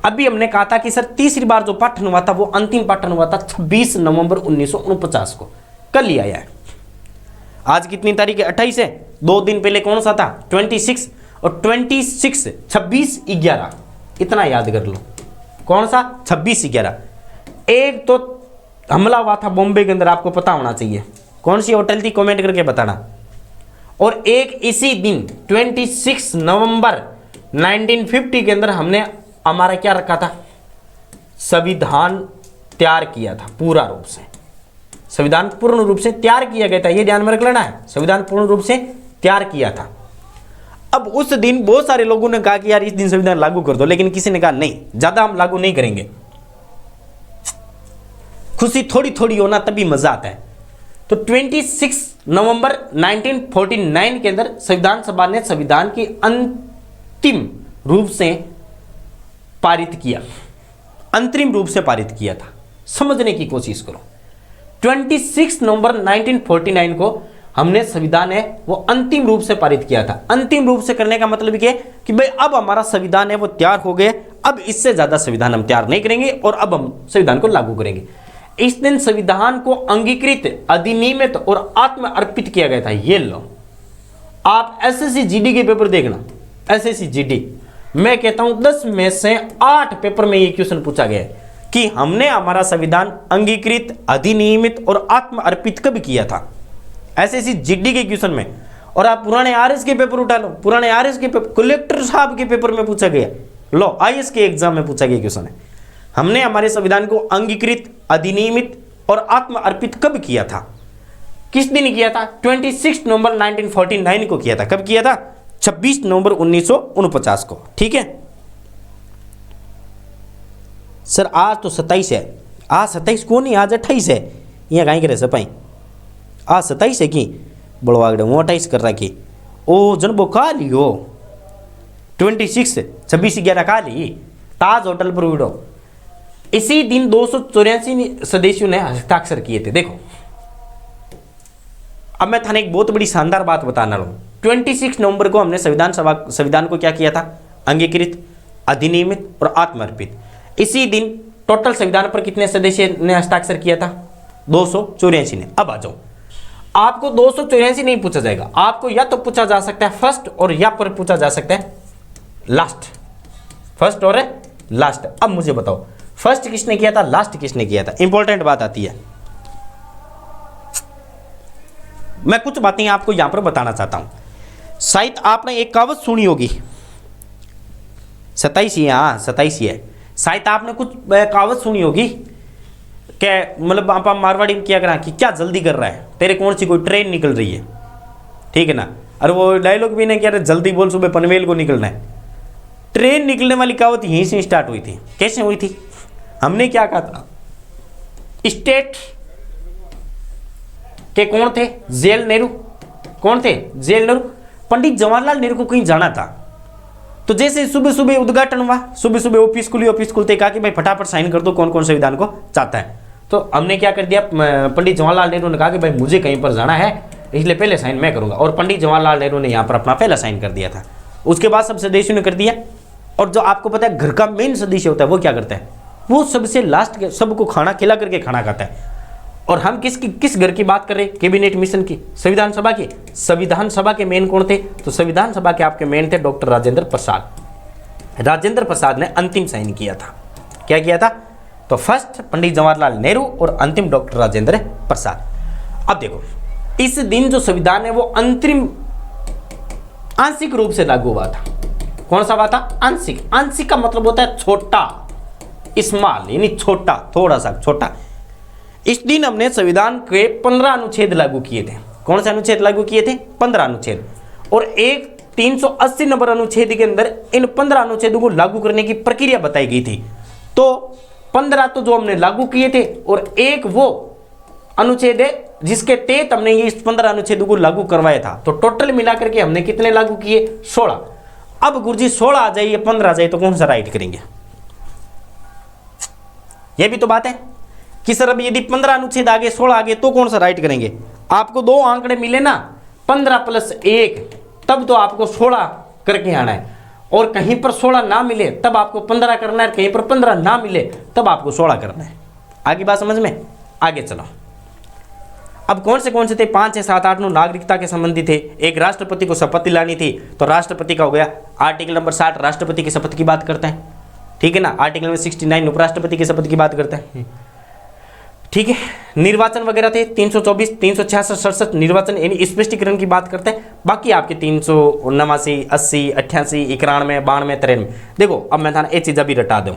अभी हमने कहा था कि सर तीसरी बार जो पाठन हुआ था वो अंतिम पाठन हुआ था 26 नवंबर 1949 को। कल ही आया है। आज कितनी तारीख है? 28 है। 2 दिन पहले कौन सा था? 26। और 26 26/11, इतना याद कर लो। कौन सा? 26/11। एक तो हमला हुआ था बॉम्बे के अंदर, आपको पता होना चाहिए। कौन सी होटल थी? कमेंट करके बताना। और एक इसी दिन 26 नवंबर 1950 के अंदर हमने हमारा क्या रखा था? संविधान तैयार किया था पूरा रूप से। संविधान पूर्ण रूप से तैयार किया गया था, ये ध्यान में रख लेना है। संविधान पूर्ण रूप से तैयार किया था। अब उस दिन बहुत सारे लोगों ने कहा कि यार इस दिन संविधान लागू कर दो, लेकिन किसी ने कहा नहीं, ज्यादा हम लागू नहीं करेंगे। खुशी थोड़ी थोड़ी होना तभी मजा आता है। तो 26 नवंबर 1949 के अंदर संविधान सभा ने संविधान की अंतिम रूप से पारित किया, अंतरिम रूप से पारित किया था। समझने की कोशिश करो, 26 नवंबर 1949 को हमने संविधान है वो अंतिम रूप से पारित किया था। अंतिम रूप से करने का मतलब ये कि भाई अब हमारा संविधान है वो तैयार हो गए, अब इससे ज्यादा संविधान हम तैयार नहीं करेंगे और अब हम संविधान को लागू करेंगे। इस दिन संविधान को अंगीकृत, अधिनियमित और आत्म अर्पित किया गया था। ये लो, आप एसएससी जीडी के पेपर देखना, एसएससी जीडी, मैं कहता हूं 10 में से 8 पेपर में ये क्वेश्चन पूछा गया है कि हमने हमारा संविधान अंगीकृत, अधिनियमित और आत्म अर्पित कब किया था। एसएससी जीडी के क्वेश्चन में। और आप पुराने आरएस के पेपर उठा लो, पुराने आरएस के पेपर, कलेक्टर साहब के पेपर में पूछा गया, लो आईएएस के एग्जाम में पूछा गया क्वेश्चन है, हमने हमारे संविधान को अंगीकृत, अधिनियमित और आत्म अर्पित कब किया था। किस दिन किया था? 26 नवंबर 1949 को किया था। कब किया था? 26 नवंबर 1949 को। ठीक है सर, आज तो 27 है। आज 27 को नहीं, आज 28 है। यहाँ कहीं करे सपाई, आज 27 है कि बड़वागड़े वो 28 कर रहा कि ओ जनबो का लियो 26 26/11 का ली ताज होटल पर उड़ो। इसी दिन 284 सदस्यों ने हस्ताक्षर किए थे। देखो अब मैं थाने एक बहुत बड़ी शानदार बात बताना रहा हूं। 26 नवंबर को हमने संविधान को क्या किया था? अंगीकृत, अधिनियमित और आत्मर्पित। इसी दिन टोटल संविधान पर कितने सदस्य ने हस्ताक्षर किया था? 284 ने। अब आ जाओ, आपको 284 नहीं पूछा जाएगा, आपको या तो पूछा जा सकता है फर्स्ट और या पर पूछा जा सकता है लास्ट, फर्स्ट और लास्ट। अब मुझे बताओ फर्स्ट किसने किया था, लास्ट किसने किया था? इंपॉर्टेंट बात आती है। मैं कुछ बातें आपको यहां पर बताना चाहता हूं। शायद आपने एक कहावत सुनी होगी, 27 ही, हाँ 27 ही है। शायद आपने कुछ कहावत सुनी होगी क्या, मतलब आप मारवाड़ी में क्या करा कि क्या जल्दी कर रहा है, तेरे कौन सी कोई ट्रेन निकल रही है, ठीक है ना। अरे वो डायलॉग भी नहीं कह रहे जल्दी बोल, सुबह पनवेल को निकलना है। ट्रेन निकलने वाली कहावत यहीं से स्टार्ट हुई थी। कैसे हुई थी? हमने क्या कहा था? स्टेट के कौन थे? जेल नेहरू। कौन थे? जेल नेहरू। पंडित जवाहरलाल नेहरू को कहीं जाना था, तो जैसे सुबह सुबह उद्घाटन हुआ, सुबह सुबह ऑफिस खुलते, कहा कि भाई फटाफट साइन कर दो कौन कौन संविधान को चाहता है। तो हमने क्या कर दिया, पंडित जवाहरलाल नेहरू ने कहा कि भाई मुझे कहीं पर जाना है, इसलिए पहले साइन मैं करूंगा। और पंडित जवाहरलाल नेहरू ने यहाँ पर अपना पहला साइन कर दिया था। उसके बाद सब सदस्यों ने कर दिया। और जो आपको पता है घर का मेन सदस्य होता है वो क्या करता है? वो सबसे लास्ट के सबको खाना खिला करके खाना खाता है। और हम किस घर की बात कर रहे हैं? कैबिनेट मिशन की, संविधान सभा की। संविधान सभा के मेन कौन थे? तो संविधान सभा के आपके मेन थे डॉक्टर राजेंद्र प्रसाद। राजेंद्र प्रसाद ने अंतिम साइन किया था। क्या किया था? तो फर्स्ट पंडित जवाहरलाल नेहरू और अंतिम डॉक्टर राजेंद्र प्रसाद। अब देखो इस दिन जो संविधान है वो अंतरिम आंशिक रूप से लागू हुआ था। कौन सा हुआ था? आंशिक। आंशिक का मतलब होता है छोटा, स्मॉल, यानी छोटा, थोड़ा सा छोटा। इस दिन हमने संविधान के 15 अनुच्छेद लागू किए थे। कौन से अनुच्छेद लागू किए थे? 15 अनुच्छेद। और एक 380 नंबर अनुच्छेद के अंदर इन 15 अनुच्छेदों को लागू करने की प्रक्रिया बताई गई थी। तो 15 तो जो हमने लागू किए थे और एक वो अनुच्छेद है जिसके तहत हमने ये इस 15 अनुच्छेदों को लागू करवाया था। तो टोटल मिलाकर के हमने कितने लागू किए? 16। अब गुरुजी 16 आ जाए 15 आ जाए तो कौन सा राइट करेंगे? यह भी तो बात है कि सर अब यदि 15 अनुच्छेद आगे 16 आगे तो कौन सा राइट करेंगे? आपको दो आंकड़े मिले ना, 15 + 1, तब तो आपको 16 करके आना है। और कहीं पर 16 ना मिले तब आपको 15 करना है, कहीं पर 15 ना मिले तब आपको 16 करना है। आगे बात समझ में? आगे चलो। अब कौन से थे? 5, 6, 7, 8, 9 नागरिकता के संबंधी थे। एक राष्ट्रपति को शपथ दिलानी थी, तो राष्ट्रपति का हो गया। आर्टिकल नंबर 60 राष्ट्रपति की शपथ की बात करता है, ठीक है ना। आर्टिकल नंबर 69 उपराष्ट्रपति की शपथ की बात करता है, ठीक है। निर्वाचन वगैरह थे 324, 366, 67 निर्वाचन यानी स्पष्टीकरण की बात करते हैं। बाकी आपके 379, 80, 88, 91, 92, 93। देखो अब मैं था ये चीज़ें भी रटा दूँ,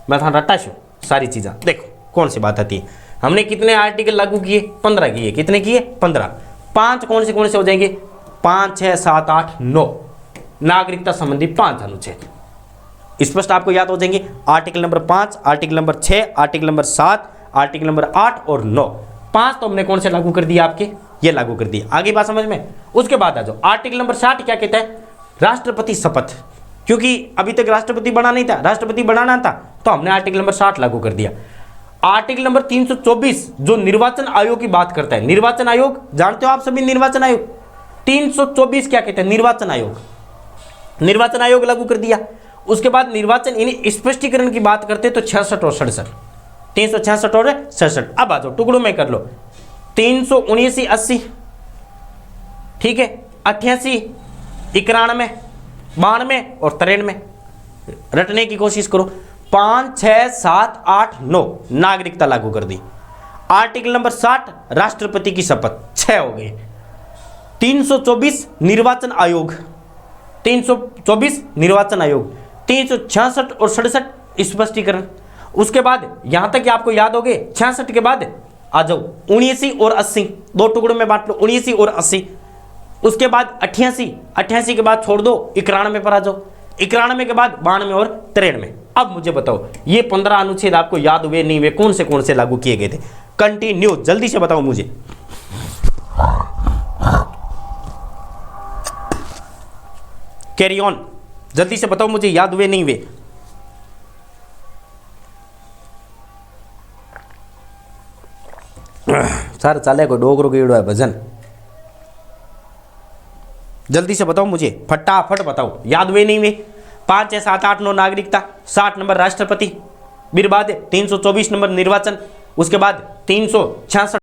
मैं था रटा छू सारी चीज़ें। देखो कौन सी बात आती है? हमने कितने आर्टिकल लागू किए? 15 किए। कितने किए? 15। 5 कौन से हो जाएंगे? 5, 6, 7, 8, 9 नागरिकता संबंधी 5 अनुच्छेद स्पष्ट आपको याद हो जाएंगे। Article number 5, article number 6, article number 7, article number 8 और 9। 5 तो हमने कौन से लागू कर दिया, आपके ये लागू कर दिया। आगे बात समझ में। उसके बाद आ जाओ आर्टिकल नंबर 60 क्या कहता है, राष्ट्रपति शपथ। क्योंकि अभी तक राष्ट्रपति बना नहीं था, राष्ट्रपति बनाना था, तो हमने आर्टिकल नंबर 60 लागू कर दिया। आर्टिकल नंबर 324 जो निर्वाचन आयोग की बात करता है, निर्वाचन आयोग जानते हो आप सभी, निर्वाचन आयोग 324 क्या कहते हैं, निर्वाचन आयोग, निर्वाचन आयोग लागू कर दिया। उसके बाद निर्वाचन यानी स्पष्टीकरण की बात करते हैं तो 66 और 67, 366 और 67। अब आ जाओ टुकड़ों में कर लो, 379 80, ठीक है, 88 91 92 और 93। रटने की कोशिश करो, 5 6 7 8 9 नागरिकता लागू कर दी। आर्टिकल नंबर 60 राष्ट्रपति की शपथ 6 हो गए। 324 निर्वाचन आयोग, 324 निर्वाचन आयोग, 366 और 67 स्पष्टीकरण। उसके बाद यहां तक आपको याद हो गए। 66 के बाद आ जाओ 79 और 80, दो टुकड़ों में बांट लो, 79 और 80। उसके बाद 88, 88 के बाद छोड़ दो 91 पर आ जाओ, 91 के बाद 92 और 93। अब मुझे बताओ ये 15 अनुच्छेद आपको याद हुए नहीं हुए, कौन से लागू किए गए थे? कंटिन्यू जल्दी से बताओ मुझे। कैरी ऑन, जल्दी से बताओ मुझे, याद हुए नहीं हुए? सर चाले को डोगरो कीड़ो है भजन, जल्दी से बताओ मुझे, फटाफट बताओ, याद हुए नहीं हुए? 5 6 7 8 9 नागरिकता, 60 नंबर राष्ट्रपति, फिर बाद 324 नंबर निर्वाचन, उसके बाद 366